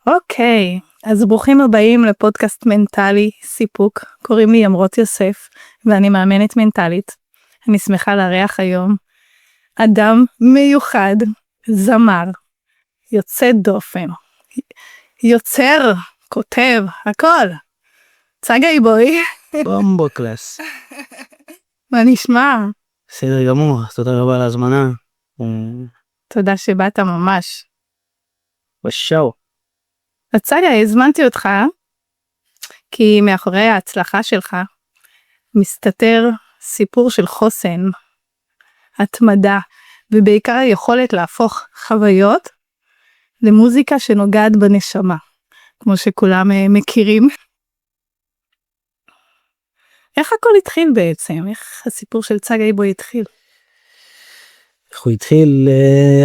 אוקיי, אז ברוכים הבאים לפודקאסט מנטלי סיפוק. קוראים לי ימרות יוסף ואני מאמנת מנטלית. אני שמחה לארח היום אדם מיוחד, זמר, יוצא דופן, יוצר, כותב, הכל. צגי בוי. בומבו קלאס. מה נשמע? בסדר גמור, תודה רבה על ההזמנה. תודה שבאת ממש. ושאו. אז צגי, הזמנתי אותך כי מאחורי ההצלחה שלך מסתתר סיפור של חוסן, התמדה, ובעיקר היכולת להפוך חוויות למוזיקה שנוגעת בנשמה, כמו שכולם מכירים. איך הכל התחיל בעצם? איך הסיפור של צגי בוי התחיל? איך הוא התחיל?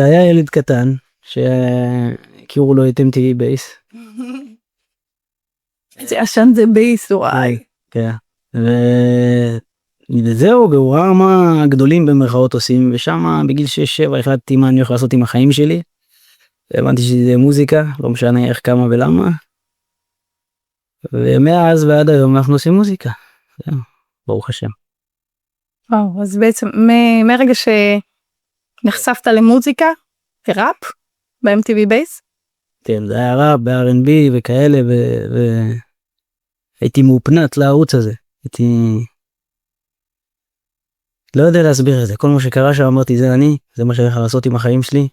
היה ילד קטן שהכירו לו את MTV בייס. זה עשן זה בייס, וואי. כן. וזהו, והוא ראה מה הגדולים במרכאות עושים, ושם בגיל 6-7 החלטתי מה אני הולך לעשות עם החיים שלי. הבנתי שזה מוזיקה, לא משנה איך, כמה ולמה. ומאז ועד היום אנחנו עושים מוזיקה. זהו, ברוך השם. וואו, אז בעצם מרגע שנחשפת למוזיקה, ראפ, ב-MTV בייס? כן, זה היה ראפ, ב-R&B וכאלה, הייתי מאופנת לערוץ הזה. לא יודע להסביר את זה, כל מה שקרה שם אמרתי זה אני, זה מה שאני הולך לעשות עם החיים שלי.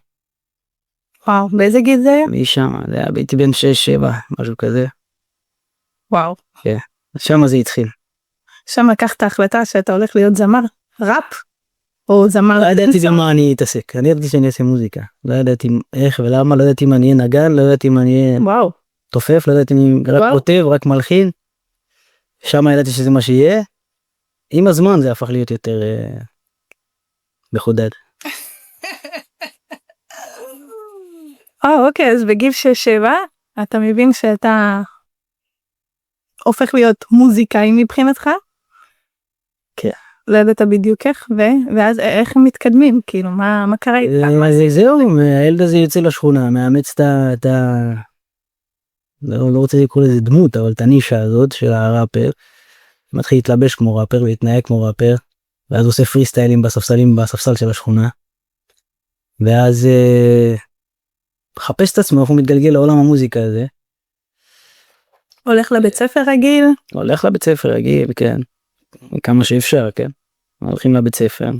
וואו, באיזה גיל זה היה? משם, זה היה הייתי בן 6-7, משהו כזה. וואו. כן, שם זה התחיל. שם לקחת החלטה שאתה הולך להיות זמר, ראפ, או זמר... לא ידעתי גם מה אני אתעסק, אני ידעתי שאני אעשה מוזיקה. לא ידעתי איך ולמה, לא ידעתי אם אני אהיה נגן, לא ידעתי אם אני אהיה תופף, לא ידעתי אם אני רק כותב, רק מלחין. שם ידעתי שזה מה שיהיה. עם הזמן זה הפך להיות יותר מחודד. אוקיי, אז בגיל 6-7 אתה מבין שאתה הופך להיות מוזיקאי מבחינתך? כן. לא ידעת בדיוק איך, ואז איך הם מתקדמים? כאילו, מה קרה איתך? זהו, הילד הזה יוצא לשכונה, מאמץ את לא רוצה לקרוא לזה דמות, אבל את הנישה הזאת של הראפר, מתחיל להתלבש כמו ראפר ולהתנהג כמו ראפר, ואז עושה פרי סטיילים בספסל של השכונה, ואז מחפש את עצמו, הוא מתגלגל לעולם המוזיקה הזה. הולך לבית ספר רגיל? הולך לבית ספר רגיל, כן. כמה שאפשר, כן. הולכים לבית ספר.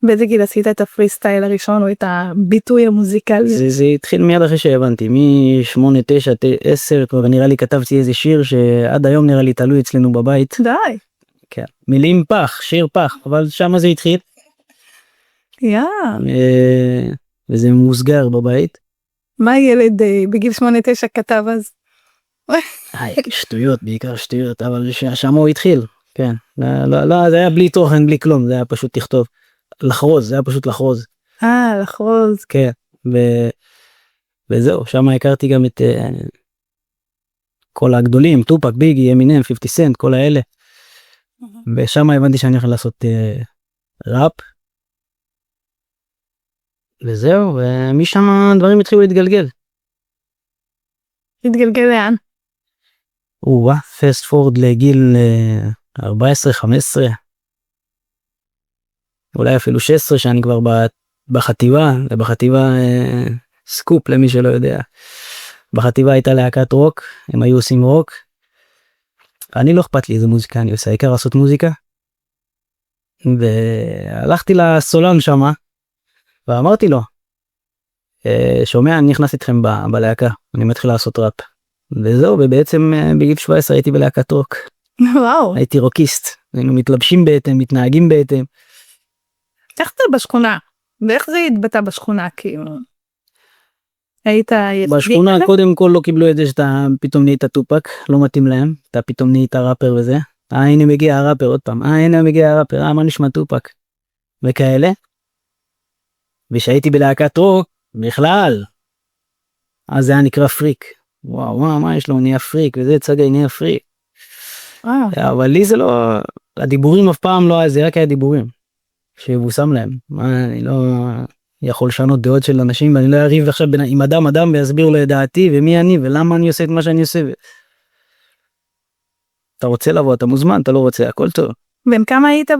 באיזה גיל עשית את הפרי סטייל הראשון או את הביטוי המוזיקלי? זה התחיל מיד אחרי שהבנתי, מ-8, 9, 10, כבר נראה לי כתבתי איזה שיר שעד היום נראה לי תלוי אצלנו בבית. די. כן. מילים פח, שיר פח, אבל שם זה התחיל. וזה מוסגר בבית. מה ילד בגיל 8-9 כתב אז? שטויות, בעיקר שטויות, אבל שם הוא התחיל, כן. לא, זה היה בלי תוכן, בלי כלום, זה היה פשוט תכתוב. לחרוז, זה היה פשוט לחרוז. לחרוז. כן, וזהו, שם הכרתי גם את כל הגדולים, טופק, ביגי, אמינם, 50 סנט, כל האלה. ושם הבנתי שאני הולך לעשות ראפ. וזהו, ומשם הדברים התחילו להתגלגל. התגלגל לאן? פסט פורד לגיל 14-15. אולי אפילו 16 שאני כבר בחטיבה, סקופ למי שלא יודע. בחטיבה הייתה להקת רוק, הם היו עושים רוק. אני לא אכפת לי איזה מוזיקה אני עושה, העיקר לעשות מוזיקה. והלכתי לסולן שמה, ואמרתי לו, שומע, אני נכנס איתכם בלהקה, אני מתחיל לעשות ראפ. וזהו, ובעצם בגיל 17 הייתי בלהקת רוק. וואו. הייתי רוקיסט, היינו מתלבשים בהתאם, מתנהגים בהתאם. איך זה בשכונה? ואיך זה התבטא בשכונה, כאילו? היית... בשכונה קודם כל לא קיבלו את זה שאתה פתאום נהיית טופק, לא מתאים להם, אתה פתאום נהיית ראפר וזה. הנה מגיע הראפר עוד פעם, הנה מגיע הראפר, מה נשמע טופק? וכאלה. ושהייתי בלהקת רוק, בכלל, אז זה היה נקרא פריק. וואו, מה יש לו, נהיה פריק, וזה צגי נהיה פריק. אבל לי זה לא, הדיבורים אף פעם לא היה, זה רק היה דיבורים. שיבוסם להם. אני לא, יכול לשנות דעות של אנשים, ואני לא אריב עכשיו עם אדם ויסביר לו את דעתי ומי אני ולמה אני עושה את מה שאני עושה. אתה רוצה לבוא, אתה מוזמן, אתה לא רוצה, הכל טוב. בן כמה היית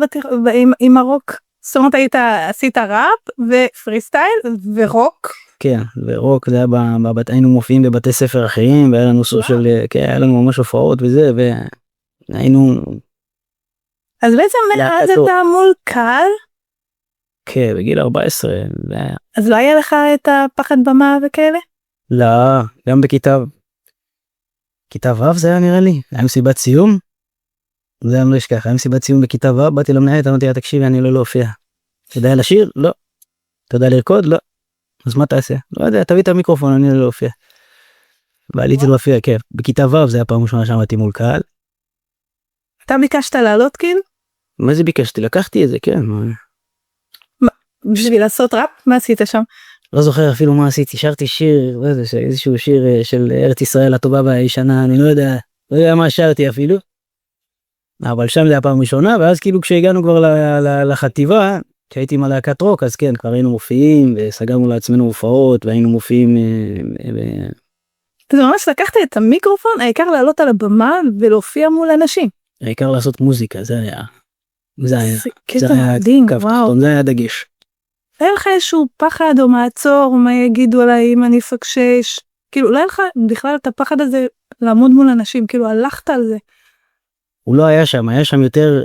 עם הרוק? זאת אומרת, עשית ראפ ופרי סטייל ורוק? כן, ורוק, זה היה היינו מופיעים בבתי ספר אחרים, והיה לנו סוג של, כן, היה לנו ממש הופעות וזה, והיינו... אז בעצם מאז אתה מול קהל? כן, בגיל 14. אז לא היה לך את הפחד במה וכאלה? לא, גם בכיתה ו' זה היה נראה לי, היה מסיבת סיום, זה אני לא אשכח, היה מסיבת סיום בכיתה ו', באתי למנהלת, אמרתי לה, תקשיבי, אני לא להופיע. אתה יודע לשיר? לא. אתה יודע לרקוד? לא. אז מה תעשה? לא יודע, תביא את המיקרופון, אני לא להופיע. ועליתי להופיע, כן, בכיתה ו' זה היה פעם ראשונה שעמדתי מול קהל. אתה ביקשת לעלות כאילו? מה זה ביקשתי? לקחתי את זה, כן. בשביל לעשות ראפ? מה עשית שם? לא זוכר אפילו מה עשיתי, שרתי שיר, לא יודע, איזשהו שיר של ארץ ישראל הטובה והישנה, אני לא יודע מה שרתי אפילו. אבל שם זה היה פעם ראשונה, ואז כאילו כשהגענו כבר לחטיבה, כשהייתי עם הלהקת רוק, אז כן, כבר היינו מופיעים, וסגרנו לעצמנו הופעות, והיינו מופיעים... אז ממש לקחת את המיקרופון, העיקר לעלות על הבמה ולהופיע מול אנשים. העיקר לעשות מוזיקה, זה היה מדהים, וואו. זה היה דגש. היה לך איזשהו פחד או מעצור, מה יגידו עליי אם אני פקשש? כאילו, לא היה לך בכלל את הפחד הזה לעמוד מול אנשים, כאילו, הלכת על זה. הוא לא היה שם, היה שם יותר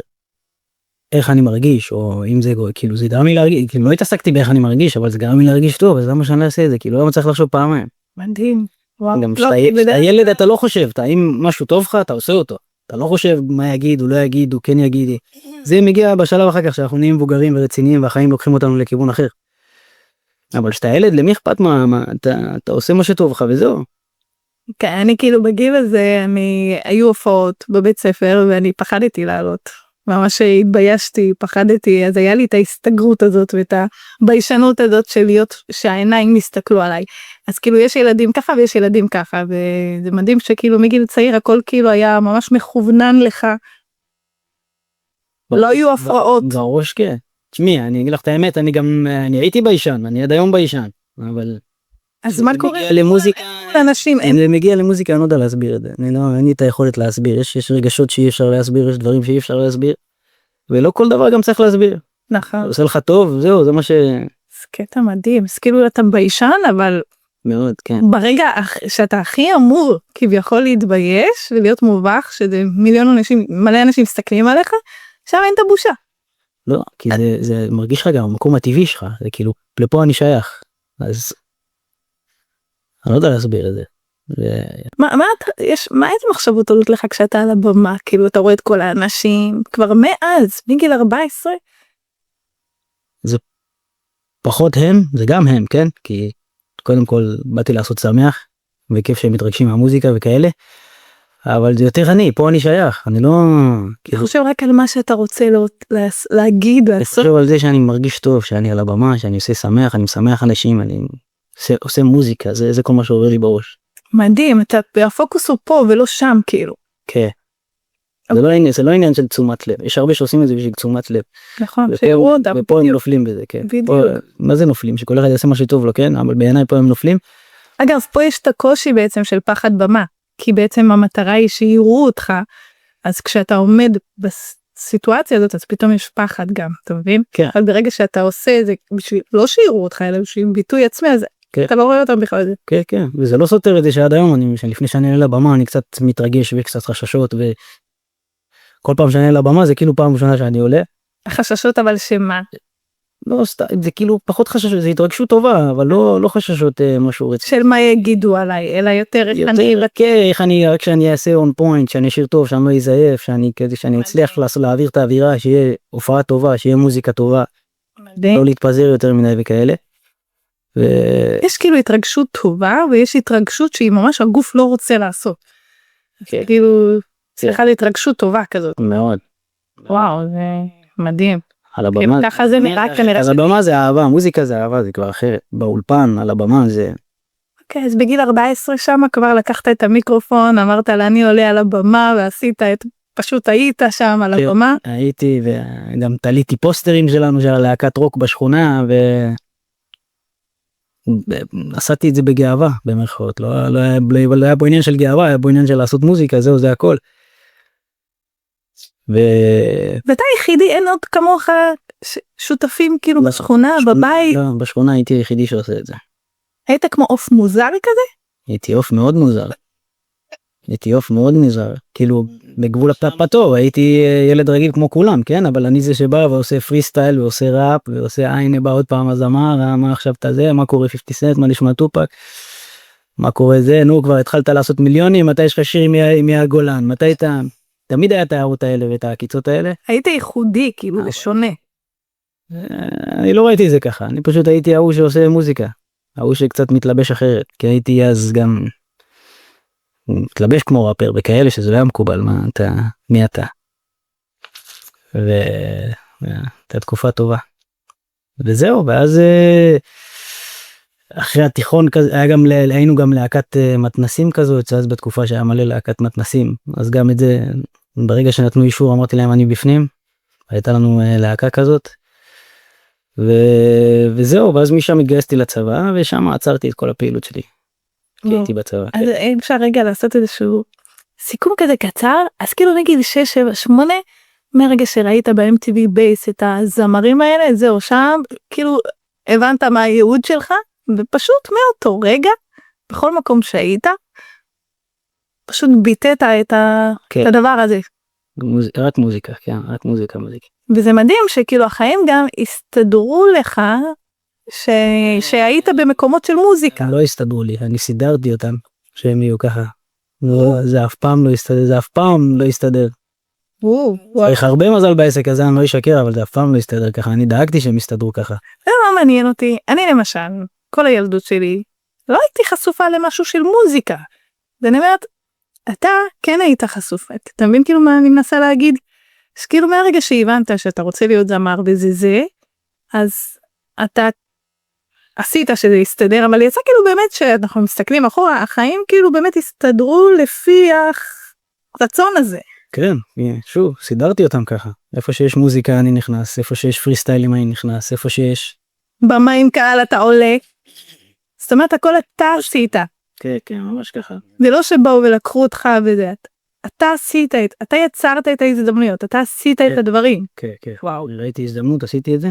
איך אני מרגיש, או אם זה, כאילו, זה גרם לי להרגיש, כאילו, לא התעסקתי באיך אני מרגיש, אבל זה גרם לי להרגיש טוב, אז למה שאני אעשה את זה? כאילו, לא צריך לחשוב פעמיים. מדהים, וואו. גם שאתה ילד, אתה לא חושב, אם משהו טוב לך, אתה עושה אותו. אתה לא חושב מה יגיד, הוא לא יגיד, הוא כן יגידי. זה מגיע בשלב אחר כך, שאנחנו נהיים מבוגרים ורציניים, והחיים לוקחים אותנו לכיוון אחר. אבל שאתה ילד, למי אכפת מה, אתה עושה מה שטוב לך, וזהו. כן, אני כאילו בגיל הזה, היו הופעות בבית ספר, ואני פחדתי לעלות. ממש התביישתי, פחדתי, אז היה לי את ההסתגרות הזאת, ואת הביישנות הזאת של להיות, שהעיניים מסתכלו עליי. אז כאילו יש ילדים ככה ויש ילדים ככה, וזה מדהים שכאילו מגיל צעיר הכל כאילו היה ממש מכוונן לך. לא היו הפרעות. בראש כן. תשמעי, אני אגיד לך את האמת, אני הייתי ביישן, אני עד היום ביישן, אבל... אז מה קורה? למוזיקה, לאנשים, זה מגיע למוזיקה, אני לא יודע להסביר את זה, אין לי את היכולת להסביר, יש רגשות שאי אפשר להסביר, יש דברים שאי אפשר להסביר, ולא כל דבר גם צריך להסביר. נכון. עושה לך טוב, זהו, זה מה ש... זה קטע מדהים, אז כאילו אתה ביישן, אבל... מאוד, כן. ברגע שאתה הכי אמור כביכול להתבייש ולהיות מובך, שזה מיליון אנשים, מלא אנשים מסתכלים עליך, שם אין את הבושה. לא, כי זה מרגיש לך גם המקום הטבעי שלך, זה כאילו, לפה אני שייך, אז אני לא יודע להסביר את זה. מה איזה מחשבות עולות לך כשאתה על הבמה, כאילו אתה רואה את כל האנשים, כבר מאז, מגיל 14? זה פחות הם, זה גם הם, כן? כי קודם כל באתי לעשות שמח, וכיף שהם מתרגשים מהמוזיקה וכאלה, אבל זה יותר פה אני שייך, אני לא... אני חושב רק על מה שאתה רוצה להגיד, אני חושב על זה שאני מרגיש טוב, שאני על הבמה, שאני עושה שמח, אני משמח אנשים, אני עושה מוזיקה, זה כל מה שעובר לי בראש. מדהים, הפוקוס הוא פה ולא שם כאילו. כן. זה לא עניין של תשומת לב, יש הרבה שעושים את זה בשביל תשומת לב. נכון, ופה הם נופלים בזה, כן. מה זה נופלים? שכל אחד יעשה מה שטוב לו, כן? אבל בעיניי פה הם נופלים. אגב, פה יש את הקושי בעצם של פחד במה, כי בעצם המטרה היא שיראו אותך, אז כשאתה עומד בסיטואציה הזאת, אז פתאום יש פחד גם, אתה מבין? כן. אבל ברגע שאתה עושה את זה בשביל, לא שיראו אותך, אלא בשביל ביטוי עצמי, אז אתה לא רואה אותם בכלל. כן, כן, וזה לא סותר את זה שעד היום, לפני שאני עולה לבמה, אני קצת מתרגש וקצת חששות, וכל פעם שאני עולה לבמה, זה כאילו פעם ראשונה שאני עולה. החששות אבל שמה? לא, זה כאילו פחות חששות, זה התרגשות טובה, אבל לא חששות משהו רציני. של מה יגידו עליי, אלא יותר איך אני, רק שאני אעשה on point, שאני אשיר טוב, שאני לא אזייף, שאני אצליח להעביר את האווירה, שיהיה הופעה טובה, שיהיה מוזיקה טובה, לא להתפזר יותר מדי וכאלה. יש כאילו התרגשות טובה, ויש התרגשות שהיא ממש הגוף לא רוצה לעשות. כאילו, צריכה להתרגשות טובה כזאת. מאוד. וואו, זה מדהים. על הבמה, ככה זה נראה כנראה. אז הבמה זה אהבה, מוזיקה זה אהבה, זה כבר אחרת. באולפן, על הבמה זה... אוקיי, אז בגיל 14 שם כבר לקחת את המיקרופון, אמרת לה אני עולה על הבמה, ועשית את... פשוט היית שם על הבמה. הייתי, וגם תליתי פוסטרים שלנו, של להקת רוק בשכונה, עשיתי את זה בגאווה במרכאות, לא היה בו עניין של גאווה, היה בו עניין של לעשות מוזיקה, זהו, זה הכל. ואתה יחידי, אין עוד כמוך שותפים כאילו בשכונה, בבית? לא, בשכונה הייתי היחידי שעושה את זה. היית כמו עוף מוזר כזה? הייתי עוף מאוד מוזר. כאילו בגבול הפטור, הייתי ילד רגיל כמו כולם, כן? אבל אני זה שבא ועושה פרי סטייל ועושה ראפ ועושה הנה בא עוד פעם הזמר, מה עכשיו אתה זה, מה קורה 50 סנט, מה נשמע טופק, מה קורה זה, נו כבר התחלת לעשות מיליונים, מתי יש לך שיר מהגולן, מתי אתה, תמיד היה את ההערות האלה ואת העקיצות האלה. היית ייחודי, כאילו לשונה. אני לא ראיתי את זה ככה, אני פשוט הייתי ההוא שעושה מוזיקה, ההוא שקצת מתלבש אחרת, כי הייתי אז גם מתלבש כמו ראפר וכאלה שזה לא היה מקובל, מי אתה? והייתה תקופה טובה. וזהו, ואז אחרי התיכון כזה, היינו גם להקת מתנסים כזאת, אז בתקופה שהיה מלא להקת מתנסים, אז גם את זה, ברגע שנתנו אישור אמרתי להם אני בפנים, הייתה לנו להקה כזאת, וזהו, ואז משם התגייסתי לצבא, ושם עצרתי את כל הפעילות שלי. כי הייתי בצבא. אז אפשר רגע לעשות איזשהו סיכום כזה קצר, אז כאילו נגיד 6, 7, 8, מרגע שראית ב-MTV בייס את הזמרים האלה, זהו שם, כאילו הבנת מה הייעוד שלך, ופשוט מאותו רגע, בכל מקום שהיית, פשוט ביטאת את הדבר הזה. רק מוזיקה, כן, רק מוזיקה. וזה מדהים שכאילו החיים גם הסתדרו לך, שהיית במקומות של מוזיקה. לא הסתדרו לי, אני סידרתי אותם, שהם יהיו ככה. זה אף פעם לא יסתדר, צריך הרבה מזל בעסק הזה, אני לא אשקר, אבל זה אף פעם לא יסתדר ככה, אני דאגתי שהם יסתדרו ככה. זה לא מעניין אותי, אני למשל, כל הילדות שלי, לא הייתי חשופה למשהו של מוזיקה. ואני אומרת, אתה כן היית חשוף, אתה מבין כאילו מה אני מנסה להגיד? אז כאילו מהרגע שהבנת שאתה רוצה להיות זמר וזה, אז אתה עשית שזה יסתדר, אבל יצא כאילו באמת שאנחנו מסתכלים אחורה, החיים כאילו באמת הסתדרו לפי הרצון הזה. כן, שוב, סידרתי אותם ככה. איפה שיש מוזיקה אני נכנס, איפה שיש פרי סטיילים אני נכנס, איפה שיש במה עם קהל אתה עולה. זאת אומרת, הכל אתה עשית. כן, כן, ממש ככה. זה לא שבאו ולקחו אותך וזה, אתה עשית, אתה יצרת את ההזדמנויות, אתה עשית את הדברים. כן, כן. וואו, ראיתי הזדמנות, עשיתי את זה.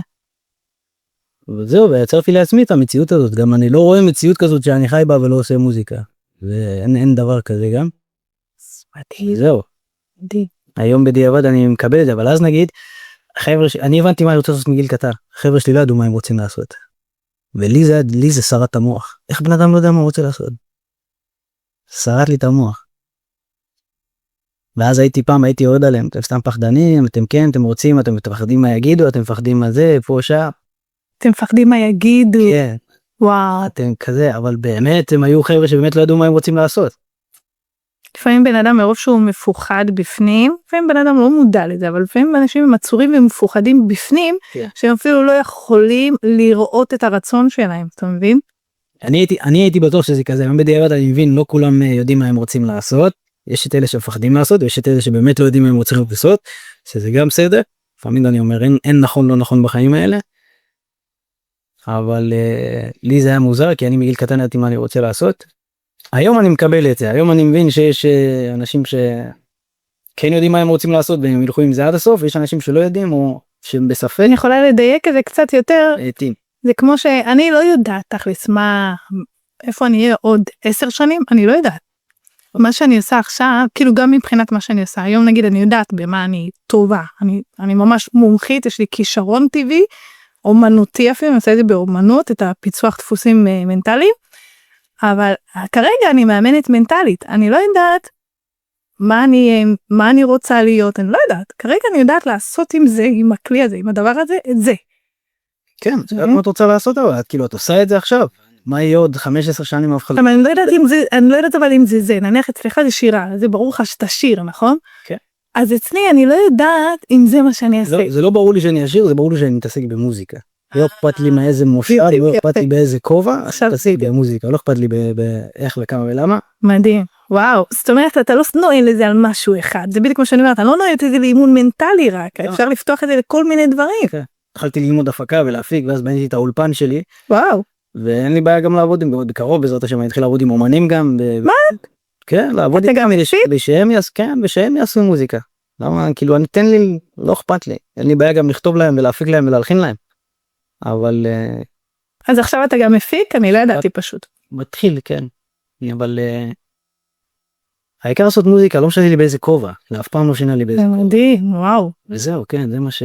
וזהו, ויצרתי לעצמי את המציאות הזאת. גם אני לא רואה מציאות כזאת שאני חי בה ולא עושה מוזיקה. ואין דבר כזה גם. זהו. היום בדיעבד אני מקבל את זה, אבל אז נגיד, אני הבנתי מה אני רוצה לעשות מגיל קטן. החבר'ה שלי לא ידעו מה הם רוצים לעשות. ולי זה שרת המוח. איך בן אדם לא יודע מה הוא רוצה לעשות? שרת לי את המוח. ואז הייתי יורד עליהם, אתם סתם פחדנים, אתם כן, אתם רוצים, אתם מפחדים מה יגידו, אתם מפחדים מה זה, פה שם. אתם מפחדים מה יגידו. כן. וואו. אתם כזה, אבל באמת הם היו חבר'ה שבאמת לא ידעו מה הם רוצים לעשות. לפעמים בן אדם מרוב שהוא מפוחד בפנים, לפעמים בן אדם לא מודע לזה, אבל לפעמים אנשים הם עצורים ומפוחדים בפנים, שהם אפילו לא יכולים לראות את הרצון שלהם, אתה מבין? אני הייתי בטוח שזה כזה, גם בדיעבד אני מבין, לא כולם יודעים מה הם רוצים לעשות, יש את אלה שמפחדים לעשות, ויש את אלה שבאמת לא יודעים מה הם רוצים לעשות, שזה גם בסדר, לפעמים אני אומר, אין נכון לא נכון בחיים האלה, אבל לי זה היה מוזר, כי אני מגיל קטן ידעתי מה אני רוצה לעשות. היום אני מקבל את זה, היום אני מבין שיש אנשים שכן יודעים מה הם רוצים לעשות, והם ילכו עם זה עד הסוף, ויש אנשים שלא יודעים, או שהם בספק. אני יכולה לדייק את זה קצת יותר, לעתים. זה כמו שאני לא יודעת תכלס איפה אני אהיה עוד 10 שנים, אני לא יודעת. מה שאני עושה עכשיו, כאילו גם מבחינת מה שאני עושה, היום נגיד אני יודעת במה אני טובה, אני ממש מומחית, יש לי כישרון טבעי, אומנותי אפילו, אני עושה את זה באומנות, את הפיצוח דפוסים מנטליים, אבל כרגע אני מאמנת מנטלית, אני לא יודעת מה אני רוצה להיות, אני לא יודעת, כרגע אני יודעת לעשות עם זה, עם הכלי הזה, עם הדבר הזה, את זה. כן, מה את רוצה לעשות אבל, כאילו את עושה את זה עכשיו, מה יהיה עוד 15 שנים אף אחד? אבל אני לא יודעת אבל אם זה, נניח אצלך זה שירה, זה ברור לך שאתה שיר, נכון? כן. אז אצלי אני לא יודעת אם זה מה שאני אעשה. זה לא ברור לי שאני אשיר, זה ברור לי שאני מתעסק במוזיקה. לא אכפת לי מאיזה מופע, לא אכפת לי באיזה כובע, תעסק במוזיקה, לא אכפת לי באיך וכמה ולמה. מדהים, וואו, זאת אומרת אתה לא נועל לזה על משהו אחד, זה בדיוק כמו שאני אומרת, אני לא נועלת את זה לאימון מנטלי רק, אפשר לפתוח את זה לכל מיני דברים. התחלתי ללמוד הפקה ולהפיק, ואז בניתי את האולפן שלי. וואו. ואין לי בעיה גם לעבוד עם, בקרוב בעזרת השם אני אתחיל לעבוד עם אומנים גם. מה? כן, לעבוד אתה גם מפיק? ושהם יעשו מוזיקה. למה, כאילו, תן לי, לא אכפת לי. אין לי בעיה גם לכתוב להם ולהפיק להם ולהלחין להם. אבל... אז עכשיו אתה גם מפיק? אני לא ידעתי פשוט. מתחיל, כן. אבל... העיקר לעשות מוזיקה, לא משנה לי באיזה כובע. אף פעם לא שינה לי באיזה זה כובע. מדהים, וואו. וזהו, כן, זה מה ש...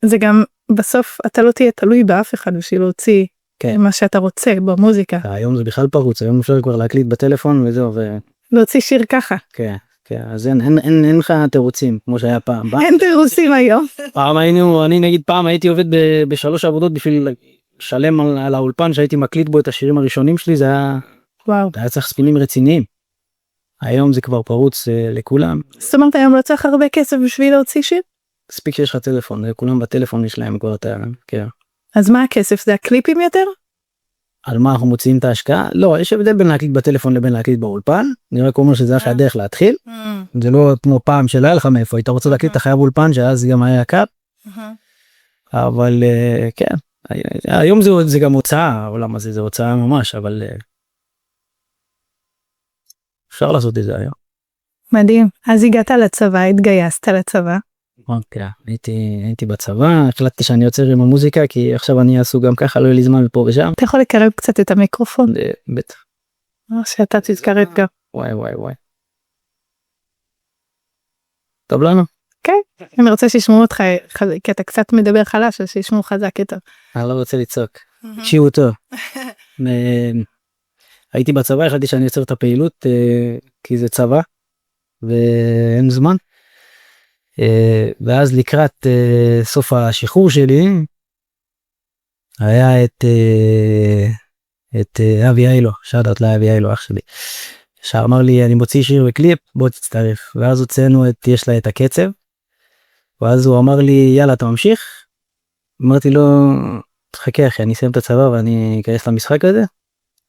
זה גם, בסוף אתה לא תהיה תלוי באף אחד בשביל להוציא כן. מה שאתה רוצה במוזיקה. היום זה בכלל פרוץ, היום אפשר כבר להקליט בטלפון וזהו, להוציא שיר ככה. כן, כן, אז אין לך תירוצים, כמו שהיה פעם. אין תירוצים היום. אני נגיד פעם הייתי עובד בשלוש עבודות בשביל לשלם על האולפן שהייתי מקליט בו את השירים הראשונים שלי, זה וואו. היה צריך ספינים רציניים. היום זה כבר פרוץ לכולם. זאת אומרת היום לא צריך הרבה כסף בשביל להוציא שיר? מספיק שיש לך טלפון, כולם בטלפון יש להם כבר את ה... כן. אז מה הכסף? זה הקליפים יותר? על מה אנחנו מוציאים את ההשקעה? לא, יש הבדל בין להקליט בטלפון לבין להקליט באולפן. אני רק אומר שזה היה הדרך להתחיל. זה לא כמו פעם שלא היה לך מאיפה, היית רוצה להקליט את החייב אולפן, שאז גם היה יקר. אבל כן, היום זה גם הוצאה, העולם הזה זה הוצאה ממש, אבל אפשר לעשות את זה היום. מדהים. אז הגעת לצבא, התגייסת לצבא. כן, הייתי בצבא, החלטתי שאני יוצר עם המוזיקה, כי עכשיו אני אעשו גם ככה, לא יהיה לי זמן מפה ושם. אתה יכול לקרב קצת את המיקרופון? בטח. שאתה תתקרב גם. וואי. טוב לנו? כן, אני רוצה שישמעו אותך, כי אתה קצת מדבר חלש, אז שישמעו חזק יותר. אני לא רוצה לצעוק. תקשיבו טוב. הייתי בצבא, החלטתי שאני יוצר את הפעילות, כי זה צבא, ואין זמן. ואז לקראת סוף השחרור שלי, היה את אבי אילו, שאלות לאבי אילו, אח שלי, שאמר לי, אני מוציא שיר וקליפ, בוא תצטרף. ואז הוצאנו יש לה את הקצב, ואז הוא אמר לי, יאללה, אתה ממשיך? אמרתי לו, תחכה אחי, אני אסיים את הצבא ואני אכנס למשחק הזה.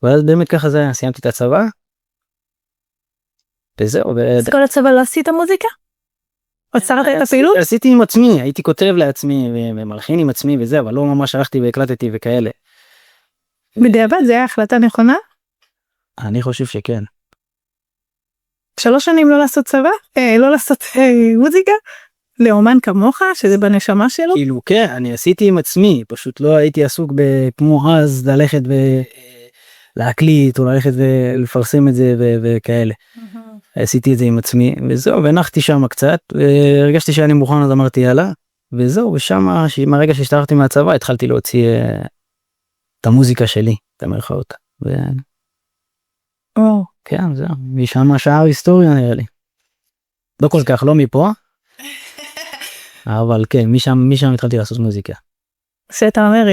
ואז באמת ככה זה היה, סיימתי את הצבא. וזהו. אז כל הצבא לא עשית מוזיקה? עצרת את הפעילות? עשיתי עם עצמי, הייתי כותב לעצמי ומלחין עם עצמי וזה, אבל לא ממש הלכתי והקלטתי וכאלה. בדיעבד זה היה החלטה נכונה? אני חושב שכן. 3 שנים לא לעשות צבא? לא לעשות מוזיקה? לאומן כמוך, שזה בנשמה שלו? כאילו כן, אני עשיתי עם עצמי, פשוט לא הייתי עסוק כמו אז ללכת ולהקליט או ללכת ולפרסם את זה וכאלה. עשיתי את זה עם עצמי וזהו, ונחתי שם קצת, והרגשתי שאני מוכן, אז אמרתי יאללה, וזהו, ושם מהרגע שהשתחררתי מהצבא התחלתי להוציא את המוזיקה שלי, את המרכאות. כן, זהו, משם שער היסטוריה נראה לי. לא כל כך, לא מפה, אבל כן, משם התחלתי לעשות מוזיקה. שאתה אומר,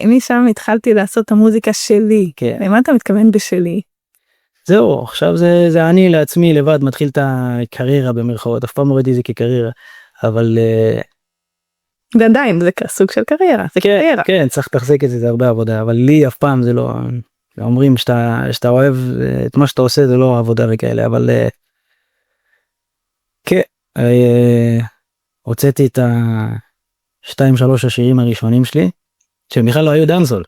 משם התחלתי לעשות את המוזיקה שלי. כן. למה אתה מתכוון בשלי? זהו, עכשיו זה אני לעצמי לבד מתחיל את הקריירה במרכאות, אף פעם לא ראיתי את זה כקריירה, אבל... ועדיין, זה סוג של קריירה, זה קריירה. כן, צריך לתחזק את זה, זה הרבה עבודה, אבל לי אף פעם זה לא... אומרים שאתה אוהב את מה שאתה עושה, זה לא עבודה וכאלה, אבל... כן, הוצאתי את 2-3 השירים הראשונים שלי, שהם בכלל לא היו דאנסול.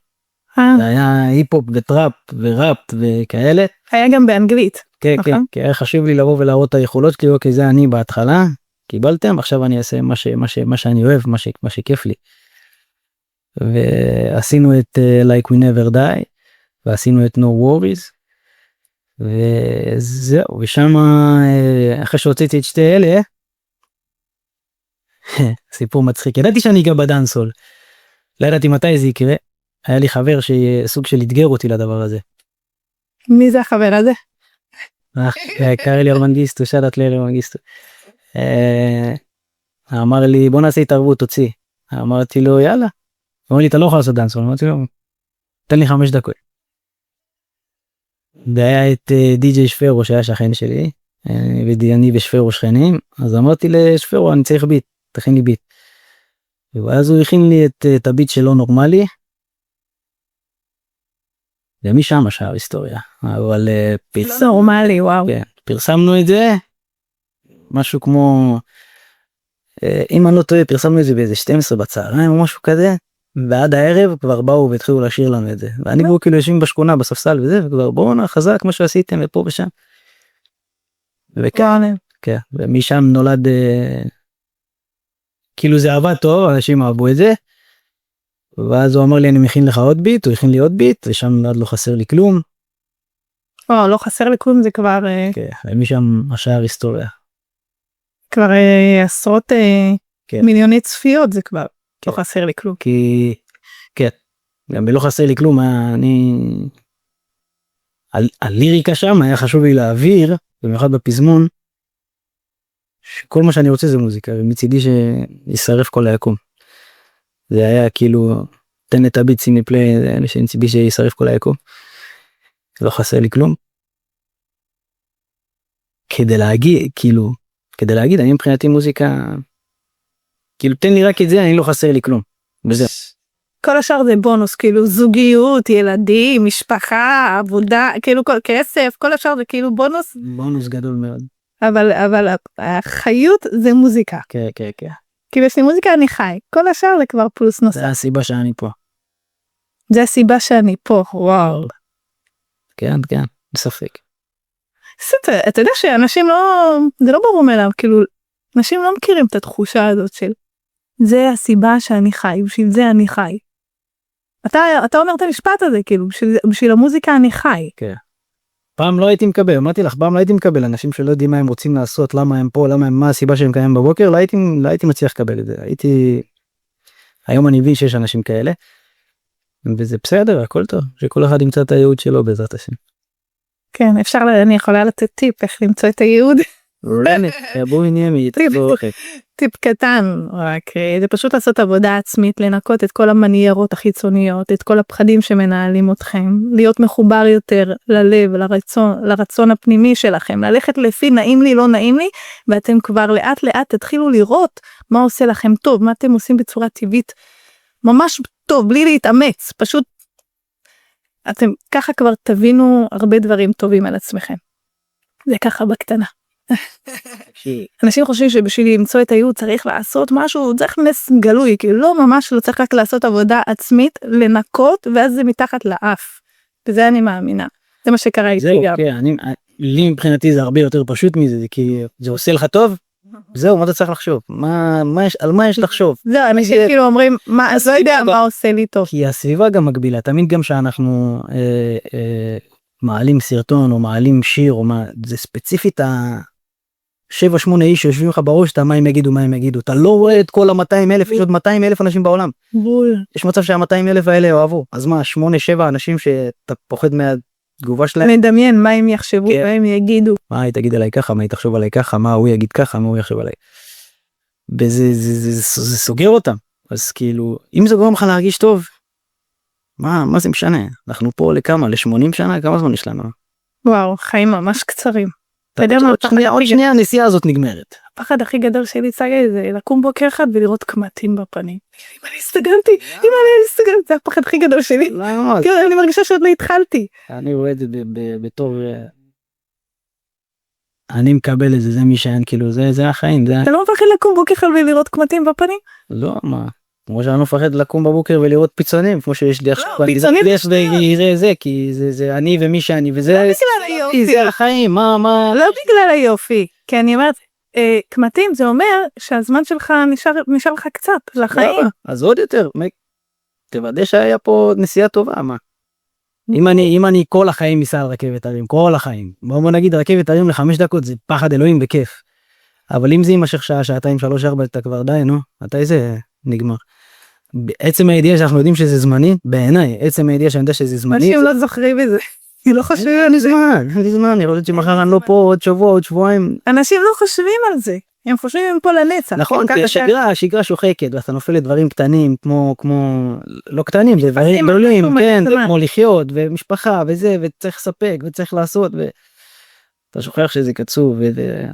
זה היה היפ-הופ וטראפ וראפ וכאלה. היה גם באנגלית. כן, כן, כי היה חשוב לי לבוא ולהראות את היכולות שלי, אוקיי, זה אני בהתחלה, קיבלתם, עכשיו אני אעשה מה שאני אוהב, מה שכיף לי. ועשינו את Like We Never Die, ועשינו את No Worries, וזהו, ושם, אחרי שהוצאתי את שתי אלה, סיפור מצחיק, ידעתי שאני אגע בדאנסול, לא ידעתי מתי זה יקרה, היה לי חבר שסוג של התגר אותי לדבר הזה. מי זה החבר הזה? קרא לי ארמנגיסטו, שדת לי ארמנגיסטו. אמר לי בוא נעשה התערבות, תוציא. אמרתי לו יאללה. אמר לי אתה לא יכול לעשות דאנסול, אמרתי לו תן לי 5 דקות. והיה את די.ג'יי שפרו שהיה שכן שלי, ואני ושפרו שכנים, אז אמרתי לשפרו אני צריך ביט, תכין לי ביט. ואז הוא הכין לי את הביט שלו נורמלי, ומשם השאר היסטוריה, אבל נורמלי, וואו. כן, פרסמנו את זה, משהו כמו, אם אני לא טועה, פרסמנו את זה באיזה 12 בצהריים או משהו כזה, ועד הערב כבר באו והתחילו לשיר לנו את זה, ואני והוא כאילו יושבים בשכונה בספסל וזה, וכבר בואו חזק מה שעשיתם ופה ושם. וכאן, כן, ומשם נולד, כאילו זה עבד טוב, אנשים אהבו את זה, ואז הוא אמר לי אני מכין לך עוד ביט, הוא הכין לי עוד ביט, ושם נולד לא חסר לי כלום. לא חסר לי כלום, זה כבר... כן, ומשם השאר היסטוריה. כבר עשרות מיליוני צפיות, זה כבר לא חסר לי כלום. כי, כן, גם בלא חסר לי כלום, אני... הליריקה שם היה חשוב לי להעביר, במיוחד בפזמון, שכל מה שאני רוצה זה מוזיקה, ומצידי שישרף כל היקום. זה היה כאילו, תן את הביט, שים לי פליי, מצידי שישרף כל היקום. לא חסר לי כלום. כדי להגיד, אני מבחינתי מוזיקה, כאילו תן לי רק את זה, אני לא חסר לי כלום. וזה. כל השאר זה בונוס, כאילו זוגיות, ילדים, משפחה, עבודה, כאילו כסף, כל השאר זה כאילו בונוס. בונוס גדול מאוד. אבל החיות זה מוזיקה. כן, כן, כן. כאילו יש לי מוזיקה אני חי, כל השאר זה כבר פלוס נוסף. זה הסיבה שאני פה. זה הסיבה שאני פה, וואו. כן, כן, בספק. אתה יודע שאנשים לא, זה לא ברור מאליו, כאילו, אנשים לא מכירים את התחושה הזאת של, זה הסיבה שאני חי, בשביל זה אני חי. אתה אומר את המשפט הזה, כאילו, בשביל המוזיקה אני חי. כן. פעם לא הייתי מקבל, אמרתי לך, פעם לא הייתי מקבל, אנשים שלא יודעים מה הם רוצים לעשות, למה הם פה, מה הסיבה שהם קיים בבוקר, לא הייתי מצליח לקבל את זה. היום אני מבין שיש אנשים כאלה, וזה בסדר, הכל טוב, שכל אחד ימצא את הייעוד שלו בעזרת השם. כן, אני יכולה לתת טיפ איך למצוא את הייעוד. בואי נהיה טיפ קטן, רק זה פשוט לעשות עבודה עצמית, לנקות את כל המניירות החיצוניות, את כל הפחדים שמנהלים אתכם, להיות מחובר יותר ללב, לרצון הפנימי שלכם, ללכת לפי נעים לי, לא נעים לי, ואתם כבר לאט לאט תתחילו לראות מה עושה לכם טוב, מה אתם עושים בצורה טבעית, ממש טוב, בלי להתאמץ, פשוט אתם ככה כבר תבינו הרבה דברים טובים על עצמכם. זה ככה בקטנה. אנשים חושבים שבשביל למצוא את הייעוד צריך לעשות משהו, צריך נס גלוי, כאילו לא ממש לא צריך רק לעשות עבודה עצמית, לנקות, ואז זה מתחת לאף. וזה אני מאמינה. זה מה שקרה איתי גם. זהו, כן, לי מבחינתי זה הרבה יותר פשוט מזה, כי זה עושה לך טוב, זהו, מה אתה צריך לחשוב? על מה יש לחשוב? זהו, אנשים כאילו אומרים, אז לא יודע מה עושה לי טוב. כי הסביבה גם מגבילה, תמיד גם שאנחנו מעלים סרטון, או מעלים שיר, זה ספציפית 7-8 איש שיושבים לך בראש, אתה מה הם יגידו, אתה לא רואה את כל ה-200,000, יש עוד 200,000 אנשים בעולם. יש מצב שה-200,000 האלה אוהבו, אז מה, 8-7 אנשים שאתה פוחד מהתגובה שלהם? מדמיין מה הם יחשבו, מה הם יגידו. מה היא תגיד עליי ככה, מה היא תחשוב עליי ככה, מה הוא יגיד ככה, מה הוא יחשוב עליי. וזה סוגר אותם, אז כאילו, אם זה גורם לך להרגיש טוב, מה זה משנה? אנחנו פה לכמה, ל-80 שנה, כמה זמן יש לנו? וואו, חיים ממש קצרים. עוד שנייה הנסיעה הזאת נגמרת. הפחד הכי גדול שלי צגי זה לקום בוקר אחד ולראות קמטים בפנים. אם אני הסתגרתי, זה הפחד הכי גדול שלי. אני מרגישה שעוד לא התחלתי. אני רואה את זה בתור... אני מקבל את זה, זה מי שאין, כאילו, זה החיים. אתה לא מפחד לקום בוקר אחד ולראות קמטים בפנים? לא, מה? כמו שאני לא מפחד לקום בבוקר ולראות פיצונים, כמו שיש לי עכשיו. פיצונים? יראה זה, כי זה אני ומי שאני, וזה... לא בגלל היופי. זה החיים, מה... לא בגלל היופי, כי אני אומרת, קמטים זה אומר שהזמן שלך נשאר לך קצת לחיים. אז עוד יותר, תוודא שהיה פה נסיעה טובה, מה? אם אני כל החיים ניסע על רכבת הרים, כל החיים, בוא נגיד רכבת הרים ל5 דקות, זה פחד אלוהים וכיף. אבל אם זה יימשך שעה, שעתיים, 3-4, אתה כבר די, נו, מתי זה נגמר? עצם הידיעה שאנחנו יודעים שזה זמני, בעיניי, עצם הידיעה שאני יודע שזה זמני. אנשים לא זוכרים את זה, אני לא חושבים על זה. אין לי זמן, אני רוצה שמחר אני לא פה עוד שבוע, עוד שבועיים. אנשים לא חושבים על זה, הם חושבים הם פה לנצח. נכון, כי השגרה שוחקת, ואתה נופל לדברים קטנים, כמו, לא קטנים, זה דברים גדולים, כן, כמו לחיות, ומשפחה, וזה, וצריך לספק, וצריך לעשות, ואתה שוכח שזה קצוב, וזה...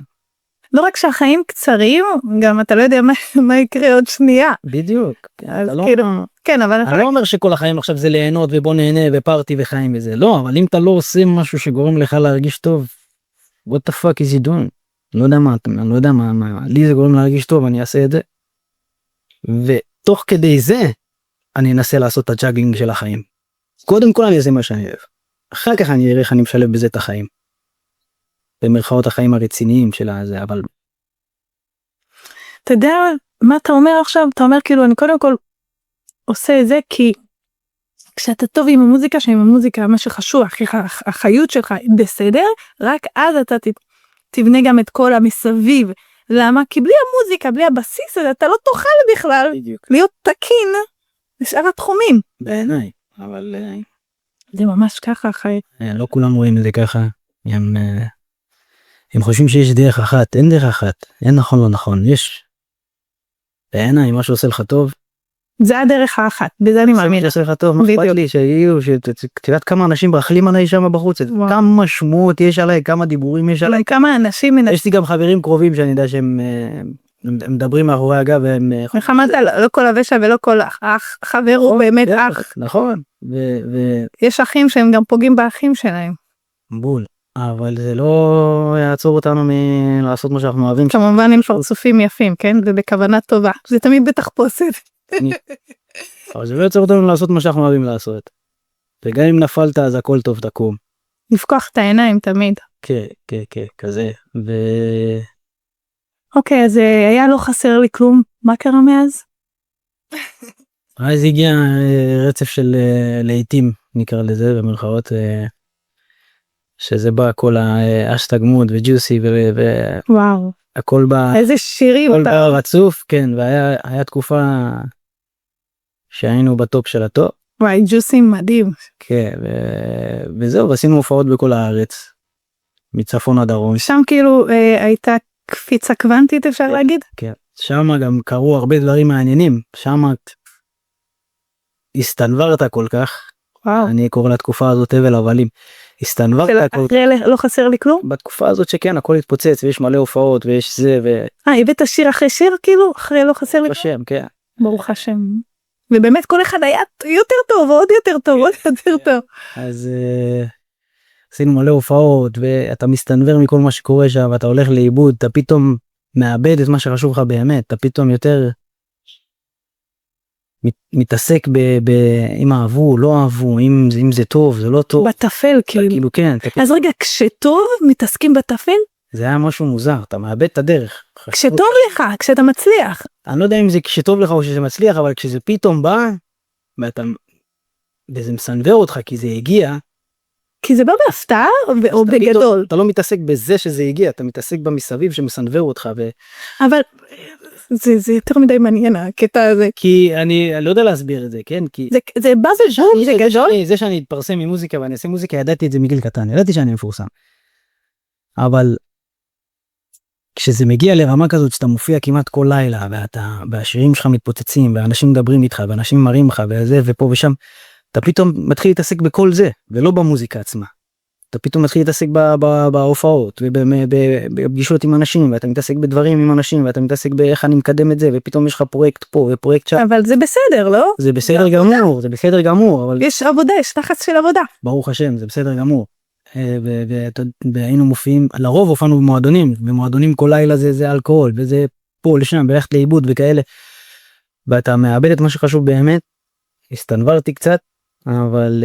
לא רק שהחיים קצרים, גם אתה לא יודע מה יקרה עוד שנייה. בדיוק. כן, אבל... אני לא אומר שכל החיים עכשיו זה ליהנות ובוא נהנה ופארטי וחיים וזה. לא, אבל אם אתה לא עושה משהו שגורם לך להרגיש טוב, what the fuck is he doing? אני לא יודע מה, לי זה גורם להרגיש טוב, אני אעשה את זה. ותוך כדי זה, אני אנסה לעשות את הג'אגלינג של החיים. קודם כל אני אעשה מה שאני אוהב. אחר כך אני אראה איך אני משלב בזה את החיים. במרכאות החיים הרציניים של הזה, אבל... אתה יודע מה אתה אומר עכשיו? אתה אומר כאילו אני קודם כל עושה את זה כי כשאתה טוב עם המוזיקה, שעם המוזיקה מה שחשוב, החיות שלך בסדר, רק אז אתה תבנה גם את כל המסביב. למה? כי בלי המוזיקה, בלי הבסיס הזה, אתה לא תוכל בכלל להיות תקין לשאר התחומים. בעיניי, אבל... זה ממש ככה, חי. לא כולם רואים את זה ככה. הם חושבים שיש דרך אחת, אין דרך אחת. אין נכון לא נכון, יש. בעיניי, מה שעושה לך טוב. זה הדרך האחת, בזה אני מאמין. זה עושה לך טוב, מה אכפת לי שיהיו, שתדעת כמה אנשים ברחלים עליי שם בחוץ, כמה שמועות יש עליי, כמה דיבורים יש עליי. כמה אנשים... יש לי גם חברים קרובים שאני יודע שהם מדברים מאחורי הגב והם... מחמת לא כל הבשע ולא כל אח, חבר הוא באמת אח. נכון. יש אחים שהם גם פוגעים באחים שלהם. בול. אבל זה לא יעצור אותנו מלעשות מה שאנחנו אוהבים. כמובן עם פרצופים יפים, כן? ובכוונה טובה. זה תמיד בתחפושת. אבל זה לא יעצור אותנו לעשות מה שאנחנו אוהבים לעשות. וגם אם נפלת אז הכל טוב תקום. לפקוח את העיניים תמיד. כן, כזה. אוקיי, אז היה לא חסר לי כלום. מה קרה מאז? אז הגיע רצף של לעיתים, נקרא לזה, במרכאות, שזה בא כל האשטגמוד וג'וסי וואו. הכל בא... איזה שירים. הכל בא רצוף, כן, והיה תקופה שהיינו בטופ של הטופ. וואי, ג'וסי מדהים. כן, וזהו, עשינו הופעות בכל הארץ, מצפון עד דרום. שם כאילו הייתה קפיצה קוונטית, אפשר להגיד? כן, שם גם קרו הרבה דברים מעניינים, שם הסתנוורת כל כך, וואו. אני קורא לתקופה הזאת אבל הבלים, הסתנוורת כל כך. לא חסר לי כלום? בתקופה הזאת שכן, הכל התפוצץ, ויש מלא הופעות, ויש זה, הבאת שיר אחרי שיר כאילו? אחרי לא חסר לי כלום? בשם, כן. ברוך השם. ובאמת כל אחד היה יותר טוב, עוד יותר טוב, עוד יותר טוב. אז עשינו מלא הופעות, ואתה מסתנוור מכל מה שקורה שם, ואתה הולך לאיבוד, אתה פתאום מאבד את מה שחשוב לך באמת, אתה פתאום יותר מתעסק אם אהבו, לא אהבו, אם זה טוב, זה לא טוב. בטפל כאילו. כן. אז רגע, כשטוב מתעסקים בטפל? זה היה משהו מוזר, אתה מאבד את הדרך. כשטוב לך, כשאתה מצליח. אני לא יודע אם זה כשטוב לך או שזה מצליח, אבל כשזה פתאום בא, וזה מסנוור אותך כי זה הגיע. כי זה בא בהפתעה או בגדול. אתה לא מתעסק בזה שזה הגיע, אתה מתעסק במסביב שמסנוור אותך. אבל זה יותר מדי מעניין הקטע הזה. כי אני לא יודע להסביר את זה, כן? זה בא בז'אנר, זה גדול. זה שאני אתפרסם ממוזיקה ואני אעשה מוזיקה, ידעתי את זה מגיל קטן, ידעתי שאני מפורסם. אבל כשזה מגיע לרמה כזאת שאתה מופיע כמעט כל לילה, והשירים שלך מתפוצצים, ואנשים מדברים איתך, ואנשים מראים לך, ופה ושם, אתה פתאום מתחיל להתעסק בכל זה, ולא במוזיקה עצמה. אתה פתאום מתחיל להתעסק בהופעות, ובפגישות עם אנשים, ואתה מתעסק בדברים עם אנשים, ואתה מתעסק באיך אני מקדם את זה, ופתאום יש לך פרויקט פה, ופרויקט שם. אבל זה בסדר, לא? זה בסדר גמור, זה בסדר גמור, אבל... יש עבודה, יש תחת של עבודה. ברוך השם, זה בסדר גמור. והיינו מופיעים, לרוב הופענו במועדונים כל לילה זה אלכוהול, וזה פה לשם, בלכת לאיבוד וכאלה, ואתה מאבד את מה שחשוב באמת. הסתנוורתי קצת, אבל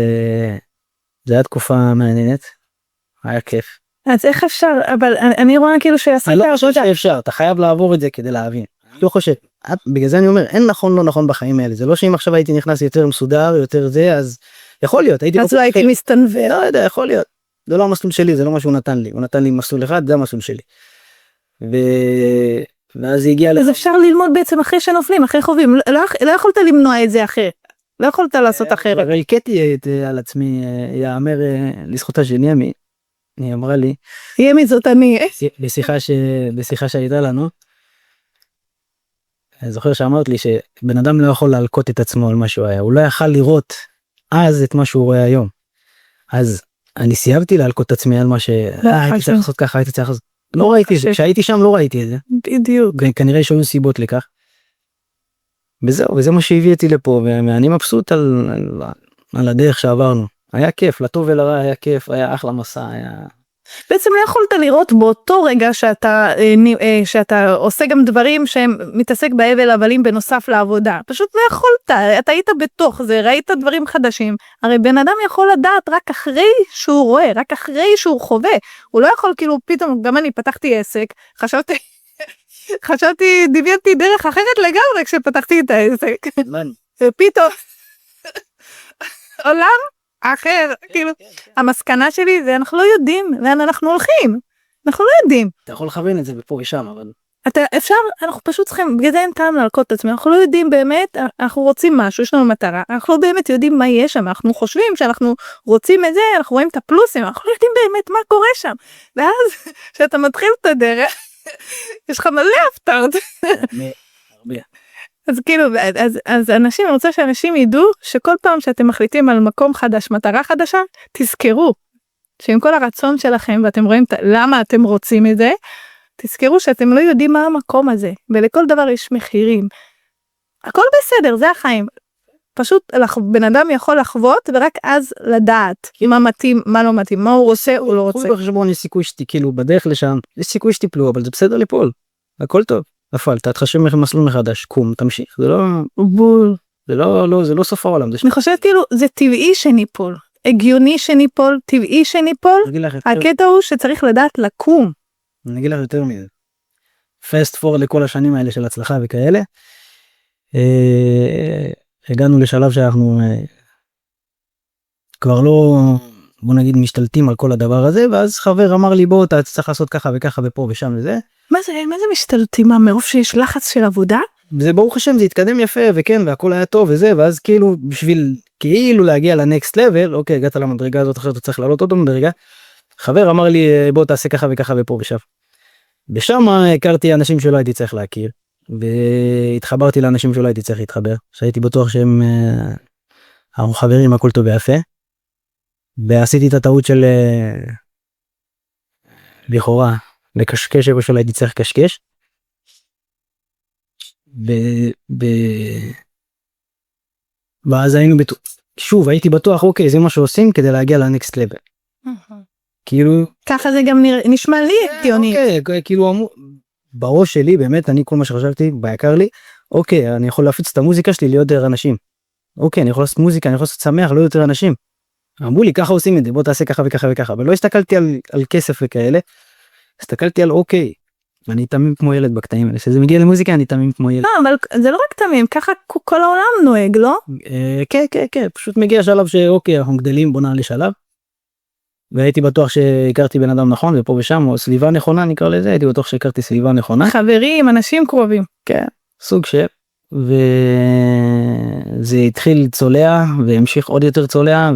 זה היה תקופה מעניינת, היה כיף. אז איך אפשר, אבל אני רואה כאילו שעשית... אני לא חושב שאפשר, אתה חייב לעבור את זה כדי להבין. אני לא חושב, בגלל זה אני אומר, אין נכון לא נכון בחיים האלה, זה לא שאם עכשיו הייתי נכנס יותר מסודר, יותר זה, אז יכול להיות, אז לא הייתי מסתנוור. לא יודע, יכול להיות. זה לא המסלול שלי, זה לא מה שהוא נתן לי, הוא נתן לי מסלול אחד, זה המסלול שלי. ואז זה הגיע... אז אפשר ללמוד בעצם אחרי שנופלים, אחרי חובים, לא יכולת למנוע את זה אחרי, לא יכולת לעשות אחרת. ריקתי על עצמי, יאמר לזכותה של ימי, היא אמרה לי, ימי זאת אני. בשיחה שהייתה לנו, אני זוכר שאמרת לי שבן אדם לא יכול להלקות את עצמו על מה שהוא היה, הוא לא יכל לראות אז את מה שהוא רואה היום. אז אני סייבתי להלקות את עצמי על מה הייתי צריך לעשות ככה, הייתי צריך לעשות, לא ראיתי את זה, כשהייתי שם לא ראיתי את זה. בדיוק. וכנראה שהיו סיבות לכך. וזהו, וזה מה שהביא אותי לפה, ואני מבסוט על הדרך שעברנו. היה כיף, לטוב ולרע היה כיף, היה אחלה מסע, היה... בעצם לא יכולת לראות באותו רגע שאתה עושה גם דברים שהם מתעסק בהבל הבלים בנוסף לעבודה. פשוט לא יכולת, אתה היית בתוך זה, ראית דברים חדשים. הרי בן אדם יכול לדעת רק אחרי שהוא רואה, רק אחרי שהוא חווה. הוא לא יכול כאילו פתאום, גם אני פתחתי עסק, דמיינתי דרך אחרת לגמרי כשפתחתי את העסק. ופתאום, עולם אחר, כאילו, המסקנה שלי זה אנחנו לא יודעים לאן אנחנו הולכים. אנחנו לא יודעים. אתה יכול לכוון את זה בפה ושם, אבל... אנחנו פשוט צריכים, בגלל זה אין טעם להלקות את עצמנו, אנחנו לא יודעים באמת, אנחנו רוצים משהו, יש לנו מטרה, אנחנו לא באמת יודעים מה יש שם, אנחנו חושבים שאנחנו רוצים את זה, אנחנו רואים את הפלוסים, אנחנו לא יודעים באמת מה קורה שם. ואז, כשאתה מתחיל את הדרך, יש לך מלא הפתעות. הרבה. אז כאילו, אז אנשים, אני רוצה שאנשים ידעו שכל פעם שאתם מחליטים על מקום חדש, מטרה חדשה, תזכרו שעם כל הרצון שלכם, ואתם רואים למה אתם רוצים את זה, תזכרו שאתם לא יודעים מה המקום הזה, ולכל דבר יש מחירים. הכל בסדר, זה החיים. פשוט בן אדם יכול לחוות, ורק אז לדעת מה מתאים, מה לא מתאים, מה הוא רוצה או לא רוצה. קחו בחשבון, יש סיכוי כאילו בדרך לשם, יש סיכוי שתיפלו, אבל זה בסדר ליפול. הכל טוב. נפלת, תחשב מסלול מחדש, קום, תמשיך. זה לא... בול. זה לא סוף העולם. אני חושבת כאילו, זה טבעי שניפול. הגיוני שניפול, טבעי שניפול. הקטע הוא שצריך לדעת לקום. אני אגיד לך יותר מזה. פסט פור לכל השנים האלה של הצלחה וכאלה. הגענו לשלב שאנחנו כבר לא, בוא נגיד, משתלטים על כל הדבר הזה, ואז חבר אמר לי, בוא, אתה צריך לעשות ככה וככה ופה ושם וזה. מה זה משתלטים? מרוב שיש לחץ של עבודה? זה ברוך השם, זה התקדם יפה וכן, והכל היה טוב וזה, ואז כאילו, בשביל כאילו להגיע לנקסט לבל, אוקיי, הגעת למדרגה הזאת, אחרת אתה צריך לעלות עוד מדרגה. חבר אמר לי, בוא תעשה ככה וככה ופה ושם. ושם הכרתי אנשים שלא הייתי צריך להכיר, והתחברתי לאנשים שלא הייתי צריך להתחבר, שהייתי בטוח שהם אנחנו חברים, הכל טוב ויפה, ועשיתי את הטעות של לכאורה לקשקש איפה שלא הייתי צריך קשקש, ואז היינו שוב הייתי בטוח, אוקיי, זה מה שעושים כדי להגיע לנקסט לבל. כאילו ככה זה גם נשמע לי הגיוני. אוקיי, כאילו בראש שלי באמת, אני כל מה שחשבתי ביקר לי, אוקיי, אני יכול להפיץ את המוזיקה שלי ליותר אנשים. אוקיי, אני יכול לעשות מוזיקה, אני יכול לעשות שמח לא יותר אנשים. אמרו לי, ככה עושים את זה, בוא תעשה ככה וככה וככה, אבל לא הסתכלתי על כסף וכאלה, הסתכלתי על אוקיי, אני תמים כמו ילד בקטעים האלה, שזה מגיע למוזיקה, אני תמים כמו ילד. לא, אבל זה לא רק תמים, ככה כל העולם נוהג, לא? כן, פשוט מגיע שלב שאוקיי, אנחנו גדלים, בוא נעלה שלב. והייתי בטוח שהכרתי בן אדם נכון, ופה ושם, או סביבה נכונה נקרא לזה, הייתי בטוח שהכרתי סביבה נכונה. חברים, אנשים קרובים. כן, סוג של, וזה התחיל צולע, והמשיך עוד יותר צולע,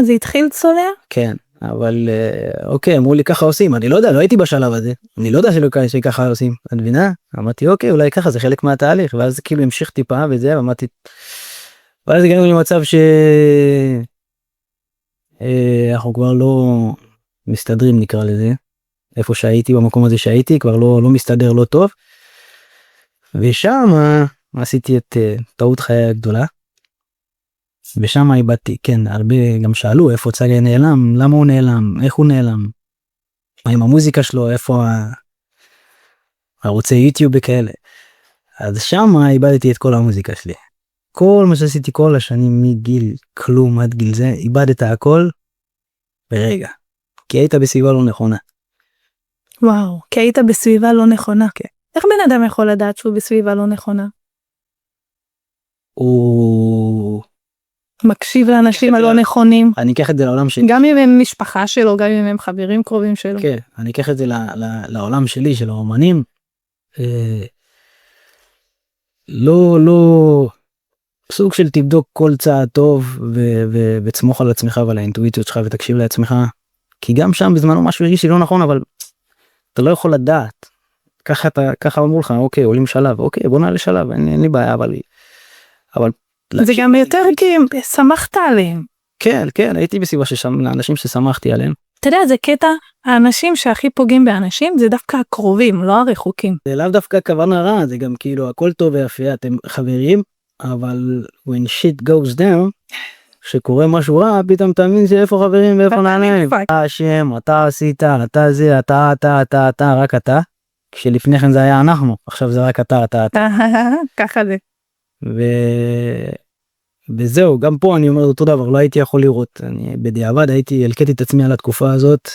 זה התחיל צולע? כן, אבל אוקיי, אמרו לי ככה עושים, אני לא יודע, לא הייתי בשלב הזה, אני לא יודע שככה עושים, את מבינה? אמרתי אוקיי, אולי ככה, זה חלק מהתהליך, ואז כאילו המשיך טיפה וזה, ואמרתי, ואז הגענו למצב אנחנו כבר לא מסתדרים נקרא לזה, איפה שהייתי, במקום הזה שהייתי, כבר לא מסתדר לא טוב, ושם עשיתי את טעות חיי הגדולה, ושם איבדתי, כן, הרבה גם שאלו איפה צגי נעלם, למה הוא נעלם, איך הוא נעלם, מה עם המוזיקה שלו, איפה ערוצי יוטיוב וכאלה, אז שם איבדתי את כל המוזיקה שלי. כל מה שעשיתי כל השנים מגיל כלום עד גיל זה, איבדת הכל ברגע, כי היית בסביבה לא נכונה. וואו, כי היית בסביבה לא נכונה. כן. איך בן אדם יכול לדעת שהוא בסביבה לא נכונה? הוא מקשיב לאנשים הלא נכונים. אני אקח את זה לעולם שלי. גם אם הם משפחה שלו, גם אם הם חברים קרובים שלו. כן, אני אקח את זה לעולם שלי, של האומנים. לא סוג של תבדוק כל צעד טוב ותסמוך על עצמך ועל האינטואיציות שלך ותקשיב לעצמך, כי גם שם בזמנו משהו הרגיש לי לא נכון, אבל אתה לא יכול לדעת. ככה אמרו לך, אוקיי, עולים שלב, אוקיי, בוא נעלה שלב, אין לי בעיה, אבל זה גם יותר כי שמחת עליהם. כן, הייתי בסביבה לאנשים ששמחתי עליהם. אתה יודע, זה קטע, האנשים שהכי פוגעים באנשים זה דווקא הקרובים, לא הרחוקים. זה לאו דווקא כוונה רע, זה גם כאילו הכל טוב ויפה, אתם חברים, אבל when shit goes down, שקורה משהו רע, פתאום תאמין שאיפה חברים ואיפה נעליים. אתה אשם, אתה עשית, אתה זה, אתה, רק אתה. כשלפני כן זה היה אנחנו, עכשיו זה רק אתה. ככה זה. וזהו, גם פה אני אומר אותו דבר, לא הייתי יכול לראות, אני בדיעבד הלקטתי את עצמי על התקופה הזאת,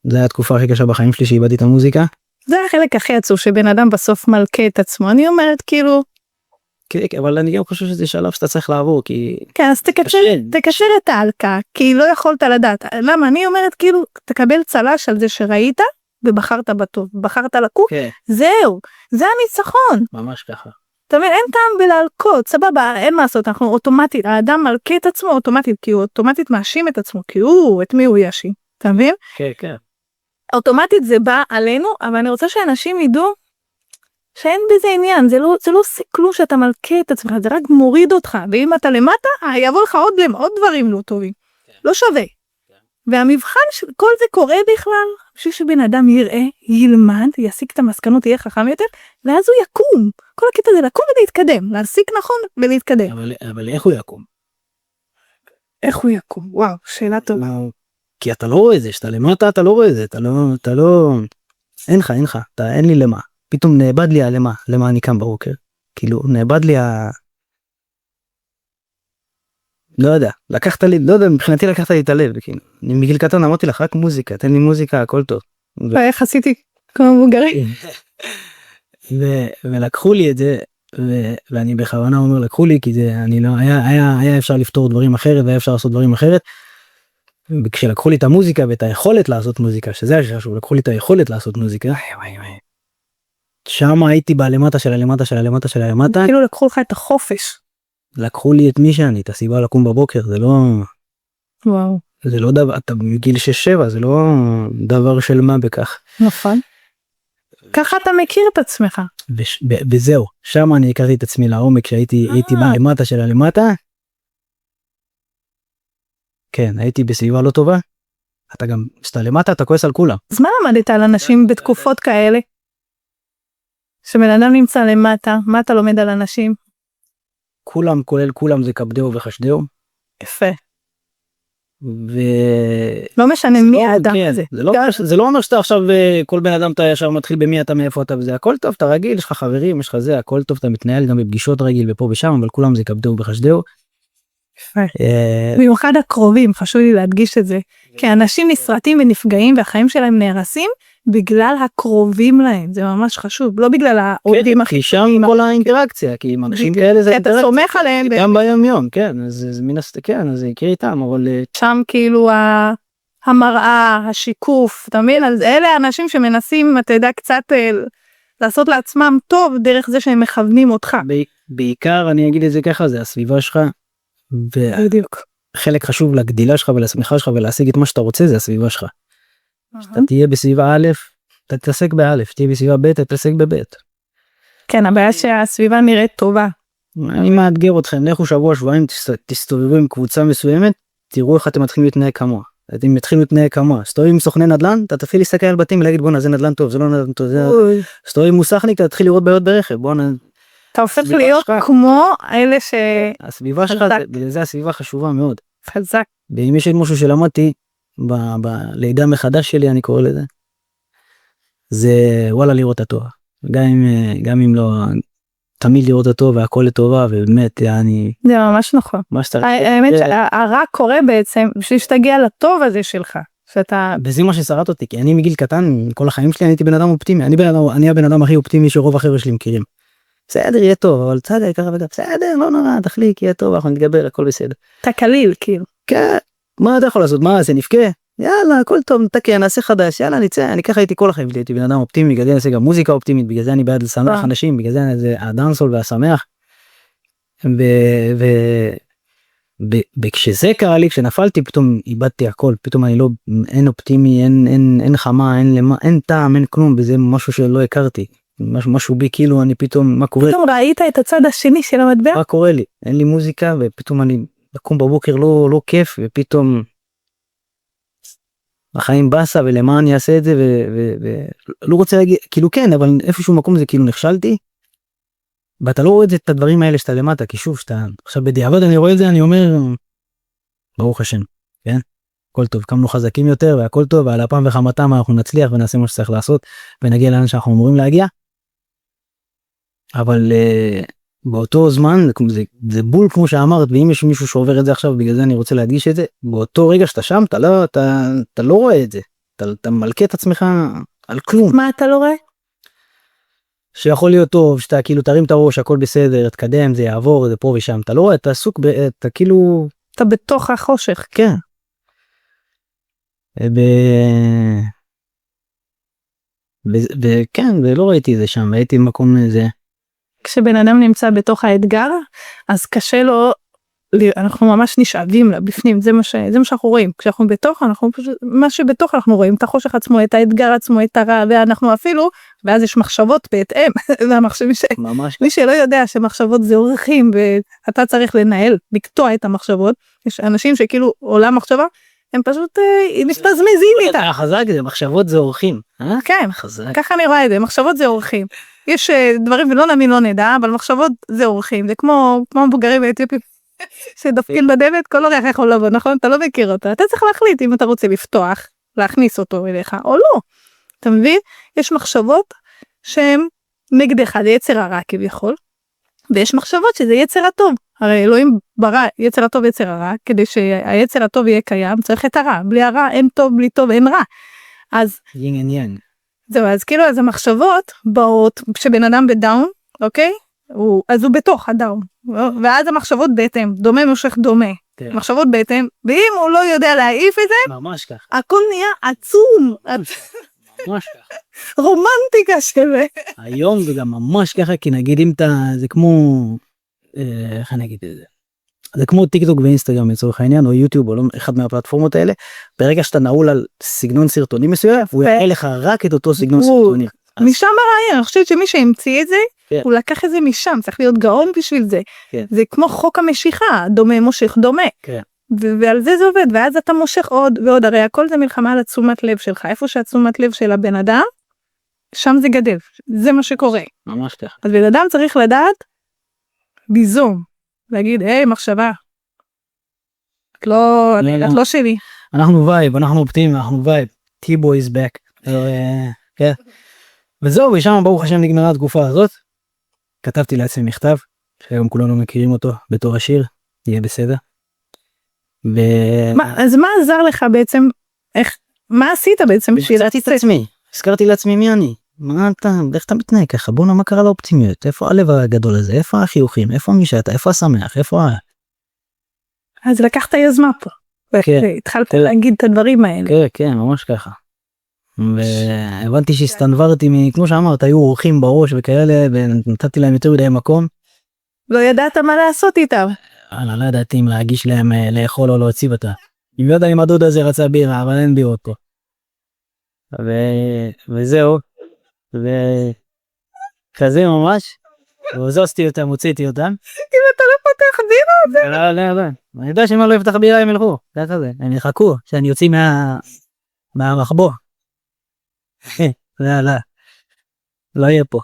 זו הייתה התקופה הכי קשה בחיים שלי שאיבדתי את המוזיקה. זה החלק הכי עצוב, שבן אדם בסוף מלכה את עצמו, אני אומרת כאילו... כן, אבל אני גם חושב שזה שלב שאתה צריך לעבור, כי... כן, אז תקשר את ההלקה, כי לא יכולת לדעת, למה אני אומרת כאילו, תקבל צלש על זה שראית, ובחרת בטוב, בחרת לקוק, זהו, זה הניצחון. ממש ככה. אתה מבין, אין טעם בלהלקות, סבבה, אין מה לעשות, אנחנו אוטומטית, האדם מלכה את עצמו אוטומטית, כי הוא אוטומטית מאשים את עצמו, כי את מי הוא יאשים, אתה מבין? כן, כן. אוטומטית זה בא עלינו, אבל אני רוצה שאנשים ידעו, שאין בזה עניין, זה לא סיכלו שאתה מלכה את עצמך, זה רק מוריד אותך, ואם אתה למטה, יבוא לך עוד דברים לא טובים, לא שווה. והמבחן של כל זה קורה בכלל, בשביל שבן אדם יראה, ילמד, יסיק את המסקנות, יהיה חכם יותר, ואז הוא יקום. כל הקטע זה לקום ולהתקדם, להסיק נכון ולהתקדם. אבל איך הוא יקום? איך הוא יקום? וואו, שאלה טובה. כי אתה לא רואה זה, שאתה למטה אתה לא רואה זה, אתה לא... אין לך, אין לי למה. פתאום נאבד לי למה אני קם בבוקר. כאילו, נאבד לי לא יודע, מבחינתי לקחת לי את הלב, כאילו. אני מגיל קטן אמרתי לך, רק מוזיקה, תן לי מוזיקה, הכל טוב. ואיך עשיתי כמו מבוגרים? ולקחו לי את זה, ואני בכוונה אומר לקחו לי, כי זה, אני לא, היה אפשר לפתור דברים אחרת, והיה אפשר לעשות דברים אחרת. וכשלקחו לי את המוזיקה ואת היכולת לעשות מוזיקה, שזה היה חשוב, לקחו לי את היכולת לעשות מוזיקה, שם הייתי בלמטה של הלמטה. כאילו לקחו לך את החופש. לקחו לי את מי שאני, את הסיבה לקום בבוקר, זה לא... וואו. זה לא דבר, אתה מגיל 6-7, זה לא דבר של מה בכך. נכון. ככה אתה מכיר את עצמך. וזהו, שם אני הכרתי את עצמי לעומק, כשהייתי בלמטה של הלמטה. כן, הייתי בסביבה לא טובה. אתה גם, כשאתה למטה, אתה כועס על כולם. אז מה למדת על אנשים בתקופות כאלה? שבן אדם נמצא למטה, מה אתה לומד על אנשים? כולם, כולל כולם, זה כבדהו וחשדהו. יפה. לא משנה מי האדם הזה. זה לא אומר שאתה עכשיו, כל בן אדם אתה ישר מתחיל במי אתה, מאיפה אתה וזה, הכל טוב, אתה רגיל, יש לך חברים, יש לך זה, הכל טוב, אתה מתנהל גם בפגישות רגיל ופה ושם, אבל כולם זה כבדהו וחשדהו. במיוחד הקרובים, חשוב לי להדגיש את זה, כי אנשים נסרטים ונפגעים והחיים שלהם נהרסים בגלל הקרובים להם, זה ממש חשוב, לא בגלל העובדים הכי שם כל האינטראקציה, כי עם אנשים כאלה זה אתה סומך עליהם גם ביום יום, כן, אז מן הסתם, אז זה יקרה איתם, אבל שם כאילו המראה, השיקוף, אתה מבין, אז אלה האנשים שמנסים, אתה יודע, קצת לעשות לעצמם טוב דרך זה שהם מכוונים אותך. בעיקר אני אגיד את זה ככה, זה הסביבה שלך, בדיוק. חלק חשוב לגדילה שלך ולשמיכה שלך ולהשיג את מה שאתה רוצה, זה הסביבה שלך. אתה תהיה בסביבה א', אתה תתעסק באלף, תהיה בסביבה ב', אתה תתעסק בב'. כן, הבעיה שהסביבה נראית טובה. אני מאתגר אתכם, לכו שבוע-שבועיים, תסתובבו עם קבוצה מסוימת, תראו איך אתם מתחילים להתנהג כמוה. אתם מתחילים להתנהג כמוה. סתובב עם סוכני נדל"ן, אתה תתחיל להסתכל על בתים ולהגיד בואנה זה נדל"ן טוב, זה לא נדל"ן טוב, סתובב עם מוסכניק, אתה תתחיל לראות בעיות ברכב, בואנה. אתה הופך להיות כמו אלה ש... הסביבה שלך, זה הסביבה חשובה מאוד. חזק. ואם יש משהו שלמדתי, בלידה מחדש שלי אני קורא לזה, זה וואלה לראות הטוב. גם אם לא, תמיד לראות הטוב והכל לטובה, ובאמת אני... זה ממש נכון. האמת שהרע קורה בעצם, בשביל שתגיע לטוב הזה שלך. וזה מה ששרת אותי, כי אני מגיל קטן, כל החיים שלי אני הייתי בן אדם אופטימי, אני הבן אדם הכי אופטימי שרוב החבר'ה שלי מכירים. בסדר, יהיה טוב, אבל בסדר, ככה וגם, בסדר, לא נורא, תחליק, יהיה טוב, אנחנו נתגבר, הכל בסדר. אתה קליל, כאילו. כן, מה אתה יכול לעשות, מה זה נפקה? יאללה, הכל טוב, נתקן, נעשה חדש, יאללה, נצא, אני ככה הייתי כל החיים שלי, הייתי בן אדם אופטימי, בגלל זה אני עושה גם מוזיקה אופטימית, בגלל זה אני בעד לשמח אנשים, בגלל זה הדאנסול והשמח. וכשזה קרה לי, כשנפלתי, פתאום איבדתי הכל, פתאום אני לא, אין אופטימי, אין חמה, אין טעם, אין כלום, וזה משהו שלא הכרתי. משהו בי, כאילו אני פתאום, מה קורה? פתאום ראית את הצד השני של המטבע? מה קורה לי? אין לי מוזיקה, ופתאום אני לקום בבוקר לא כיף, ופתאום החיים בסה, ולמה אני אעשה את זה, ולא רוצה להגיד, כאילו כן, אבל איפשהו מקום זה כאילו נכשלתי, ואתה לא רואה את הדברים האלה שאתה למטה, כי שוב, עכשיו בדיעבד אני רואה את זה, אני אומר, ברוך השם, כן? הכל טוב, קמנו חזקים יותר והכל טוב, ועל אפם וחמתם אנחנו נצליח ונעשה מה שצריך לעשות, ונגיע לאן שאנחנו אמורים להגיע. אבל באותו זמן, זה בול כמו שאמרת, ואם יש מישהו שעובר את זה עכשיו, בגלל זה אני רוצה להדגיש את זה, באותו רגע שאתה שם, אתה לא רואה את זה, אתה מלכה את עצמך על כלום. מה אתה לא רואה? שיכול להיות טוב, שאתה כאילו תרים את הראש, הכל בסדר, תקדם, זה יעבור, זה פה ושם, אתה לא רואה, אתה עסוק, אתה כאילו... אתה בתוך החושך. כן. וכן, ולא ראיתי את זה שם, הייתי במקום זה. כשבן אדם נמצא בתוך האתגר, אז קשה לו, אנחנו ממש נשאבים לבפנים, זה מה שאנחנו רואים. כשאנחנו בתוך, מה שבתוך אנחנו רואים, את החושך עצמו, את האתגר עצמו, את הרע, ואנחנו אפילו, ואז יש מחשבות בהתאם, מי שלא יודע שמחשבות זה אורחים, ואתה צריך לנהל, לקטוע את המחשבות, יש אנשים שכאילו עולה מחשבה, הם פשוט נפתזמזים איתה. חזק זה, מחשבות זה אורחים. כן, ככה אני רואה את זה, מחשבות זה אורחים. יש דברים ולא נאמין לא נדע, אבל מחשבות זה אורחים, זה כמו מבוגרים באתיופיה, שדופקים בדלת, כל אורח יכול לבוא, נכון? אתה לא מכיר אותה, אתה צריך להחליט אם אתה רוצה לפתוח, להכניס אותו אליך, או לא. אתה מבין? יש מחשבות שהן נגדך, זה יצר הרע כביכול, ויש מחשבות שזה יצר הטוב. הרי אלוהים ברא יצר הטוב ויצר הרע, כדי שהיצר הטוב יהיה קיים, צריך את הרע. בלי הרע אין טוב, בלי טוב אין רע. אז... יינג יינג. זהו, אז כאילו, אז המחשבות באות, כשבן אדם בדאון, אוקיי? אז הוא בתוך הדאון. ואז המחשבות בהתאם, דומה מושך דומה. כן. מחשבות בהתאם, ואם הוא לא יודע להעיף את זה, ממש ככה. הכל נהיה עצום. ממש ככה. רומנטיקה שווה. היום זה גם ממש ככה, כי נגיד אם אתה, זה כמו, איך אני אגיד את זה? זה כמו טיק טוק ואינסטגרם לצורך העניין, או יוטיוב, או לא, אחד מהפלטפורמות האלה, ברגע שאתה נעול על סגנון סרטונים מסוים, הוא יראה לך רק את אותו סגנון סרטונים. משם הרעיון, אני חושבת שמי שהמציא את זה, הוא לקח את זה משם, צריך להיות גאון בשביל זה. זה כמו חוק המשיכה, דומה מושך דומה. ועל זה עובד, ואז אתה מושך עוד ועוד, הרי הכל זה מלחמה על התשומת לב שלך, איפה שהתשומת לב של הבן אדם, שם זה גדל, זה מה שקורה. ממש ככה. אז בן אדם צריך לדעת, ביזום, להגיד, היי, מחשבה, את לא שלי. אנחנו וייב, אנחנו אופטימיים, אנחנו וייב, טיבו is back. וזהו, ושם ברוך השם נגמרה התקופה הזאת, כתבתי לעצמי מכתב, שהיום כולנו מכירים אותו בתור השיר, יהיה בסדר. אז מה עזר לך בעצם, מה עשית בעצם בשביל לצאת? הזכרתי לעצמי מי אני, איך אתה מתנהג ככה, בוא נמה קרה לאופטימיות, איפה הלב הגדול הזה, איפה החיוכים, איפה מי שאתה, איפה השמח, איפה אז לקחת יוזמה פה, והתחלת להגיד את הדברים האלה. כן, כן, ממש ככה. והבנתי שהסתנברתי, כמו שאמרת, היו אורחים בראש וכאלה, ונתתי להם יותר מדי מקום. לא ידעת מה לעשות איתם. לא ידעתי אם להגיש להם לאכול או להוציא אותה. אני לא יודע אם הדוד הזה רצה בירה, אבל אין בירות פה. וזהו. וכזה ממש. והוזזתי אותם, הוצאתי אותם. אם אתה לא פותח בירה, זה... לא. אני יודע שאם אני לא אפתח בירה הם ילכו. הם יחכו שאני יוציא מהמחבוא. לא יהיה פה.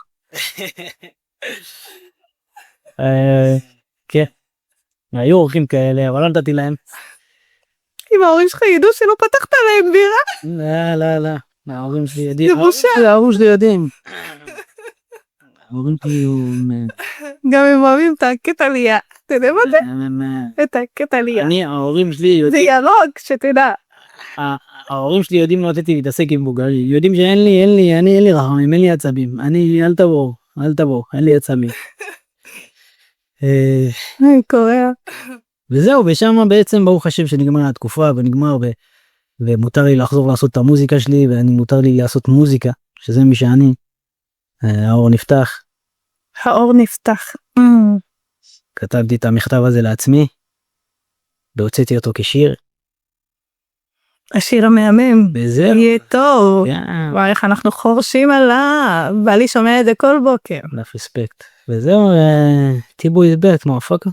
כן. היו אורחים כאלה, אבל לא נתתי להם. אם ההורים שלך ידעו שלא פתחת להם בירה? לא. ההורים שלי יודעים. זה בושה. ההורים שלי יודעים. ההורים שלי גם הם אוהבים את הקטע עלייה. אתה יודע מה זה? את הקטע עלייה. ההורים שלי יודעים. זה ירוק, שתדע. ההורים שלי יודעים לא לתתי להתעסק עם בוגרים. יודעים שאין לי רחמים, אין לי עצבים. אל תבוא, אין לי עצבים. קורא. וזהו, ושם בעצם ברוך השם שנגמרה התקופה ונגמר ומותר לי לחזור לעשות את המוזיקה שלי, ומותר לי לעשות מוזיקה, שזה מי שאני. האור נפתח. כתבתי את המכתב הזה לעצמי, והוצאתי אותו כשיר. השיר המהמם. וזהו. יהיה טוב. וואי, איך אנחנו חורשים עליו. בא לי שומע את זה כל בוקר. רספקט. וזהו, טיבו ידבר כמו הפוקה.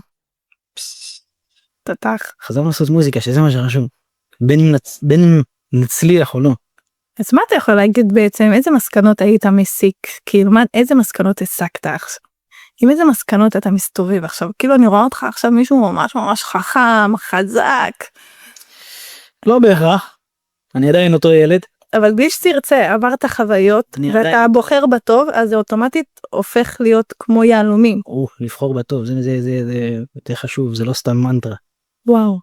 תתח. חזרנו לעשות מוזיקה, שזה מה שחשוב. בין נצליח או לא. אז מה אתה יכול להגיד בעצם, איזה מסקנות היית מסיק? כאילו, איזה מסקנות הסקת עכשיו? עם איזה מסקנות אתה מסתובב עכשיו? כאילו אני רואה אותך עכשיו מישהו ממש ממש חכם, חזק, לא בהכרח, אני עדיין אותו ילד. אבל בלי שתרצה, עברת חוויות, אני ואתה עדיין- בוחר בטוב, אז זה אוטומטית הופך להיות כמו יהלומים. לבחור בטוב, זה יותר חשוב, זה לא סתם מנטרה. וואו.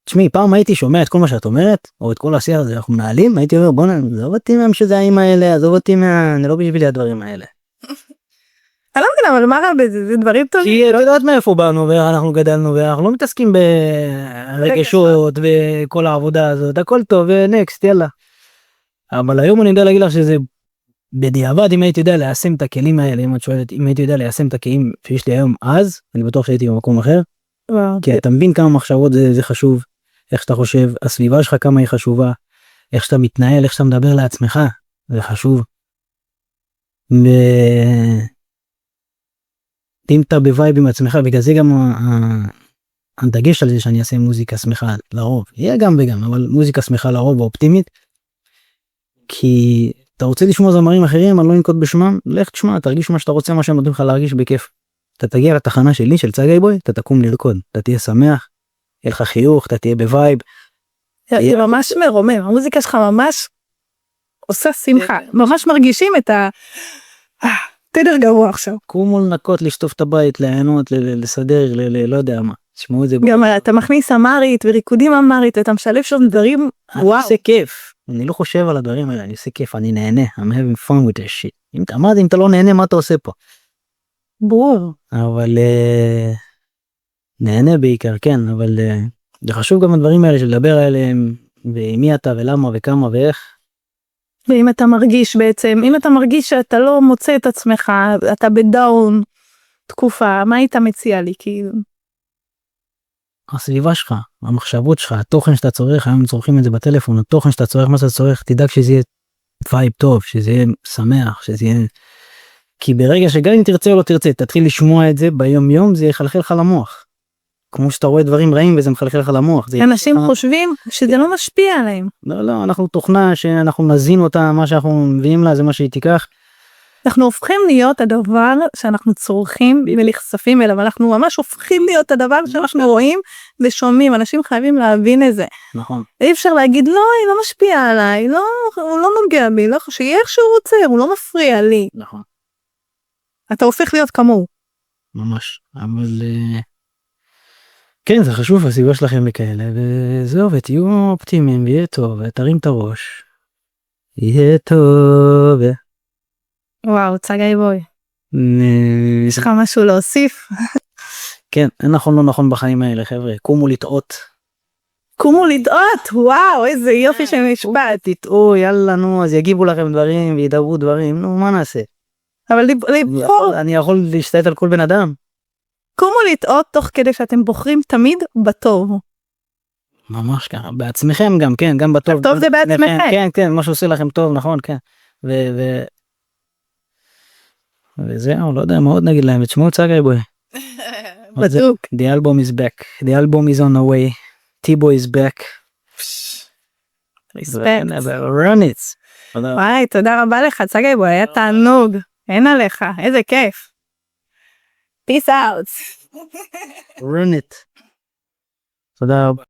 תשמעי, פעם הייתי שומע את כל מה שאת אומרת, או את כל השיח הזה, אנחנו מנהלים, הייתי אומר, בוא נעזוב אותי מהמשזעים האלה, עזוב אותי אני לא בשבילי הדברים האלה. אני לא מבינה, אבל מה רע בזה? זה דברים טובים. כי לא יודעת מאיפה באנו ואיך אנחנו גדלנו ואנחנו לא מתעסקים ברגשות וכל העבודה הזאת, הכל טוב ונקסט יאללה. אבל היום אני יודע להגיד לך שזה בדיעבד, אם הייתי יודע ליישם את הכלים האלה, אם את שואלת, אם הייתי יודע ליישם את הכלים שיש לי היום אז, אני בטוח שהייתי במקום אחר, וואו. כי אתה מבין כמה מחשבות זה חשוב, איך שאתה חושב, הסביבה שלך כמה היא חשובה, איך שאתה מתנהל, איך שאתה מדבר לעצמך, זה חשוב. אם אתה בווייב עם עצמך, בגלל זה גם הדגש על זה שאני אעשה מוזיקה שמחה לרוב, יהיה גם וגם, אבל מוזיקה שמחה לרוב ואופטימית, כי אתה רוצה לשמוע זמרים אחרים, אני לא אנקוט בשמם, לך תשמע, תרגיש מה שאתה רוצה, מה שהם נותנים לך להרגיש בכיף. אתה תגיע לתחנה שלי, של צגי בוי, אתה תקום לרקוד, אתה תהיה שמח, יהיה לך חיוך, אתה תהיה בווייב. זה ממש מרומם, המוזיקה שלך ממש עושה שמחה, ממש מרגישים את תדר גבוה עכשיו. קומו לנקות, לשטוף את הבית, ליהנות, לסדר, לא יודע מה, תשמעו את זה. גם אתה מכניס אמרית וריקודים אמרית, אתה משלב שם דברים, וואו. אני עושה כיף, אני לא חושב על הדברים האלה, אני עושה כיף, אני נהנה, I'm having fun with this shit. אם אתה לא נהנה, מה אתה עושה פה? ברור. אבל נהנה בעיקר, כן, אבל זה חשוב גם הדברים האלה שלדבר עליהם, ומי אתה ולמה וכמה ואיך. ואם אתה מרגיש בעצם, אם אתה מרגיש שאתה לא מוצא את עצמך, אתה בדאון תקופה, מה היית מציע לי כאילו? הסביבה שלך, המחשבות שלך, התוכן שאתה צורך, היום צורכים את זה בטלפון, התוכן שאתה צורך, מה שאתה צורך, תדאג שזה יהיה וייב טוב, שזה יהיה שמח, שזה יהיה... כי ברגע שגם אם תרצה או לא תרצה, תתחיל לשמוע את זה ביום יום, זה יחלחל לך למוח. כמו שאתה רואה דברים רעים וזה מחלחל לך למוח. אנשים חושבים שזה לא משפיע עליהם. לא, אנחנו תוכנה שאנחנו נזין אותה, מה שאנחנו מביאים לה, זה מה שהיא תיקח. אנחנו הופכים להיות הדבר שאנחנו צורכים ונחשפים אליו, אנחנו ממש הופכים להיות הדבר שאנחנו רואים ושומעים, אנשים חייבים להבין את זה. נכון. אי אפשר להגיד, לא, היא לא משפיעה עליי, לא, הוא לא נוגע בי, לא, שיהיה איך שהוא רוצה, הוא לא מפריע לי. נכון. אתה הופך להיות כמוהו. ממש, אבל כן, זה חשוב הסביבה שלכם וכאלה, וזהו, ותהיו אופטימיים, ויהיה טוב, ותרים את הראש. יהיה טוב. וואו, צגי בוי. יש לך משהו להוסיף? כן, אין נכון לא נכון בחיים האלה, חבר'ה, קומו לטעות. קומו לדעות, וואו, איזה יופי של משפט. תטעו, יאללה, נו, אז יגיבו לכם דברים, וידברו דברים, נו, מה נעשה? אבל לבחור, אני יכול להשתלט על כל בן אדם. קומו לטעות תוך כדי שאתם בוחרים תמיד בטוב. ממש ככה, בעצמכם גם, כן, גם בטוב. טוב זה בעצמכם. כן, כן, מה שעושה לכם טוב, נכון, כן. וזהו, לא יודע, מה עוד נגיד להם, תשמעו צגי בוי. בדוק. The album is back, the album is on the way, T-Boy is back. ריספקט. run it. וואי, תודה רבה לך, צגי בוי, היה תענוג. אין עליך, איזה כיף. Peace out. run it. תודה רבה.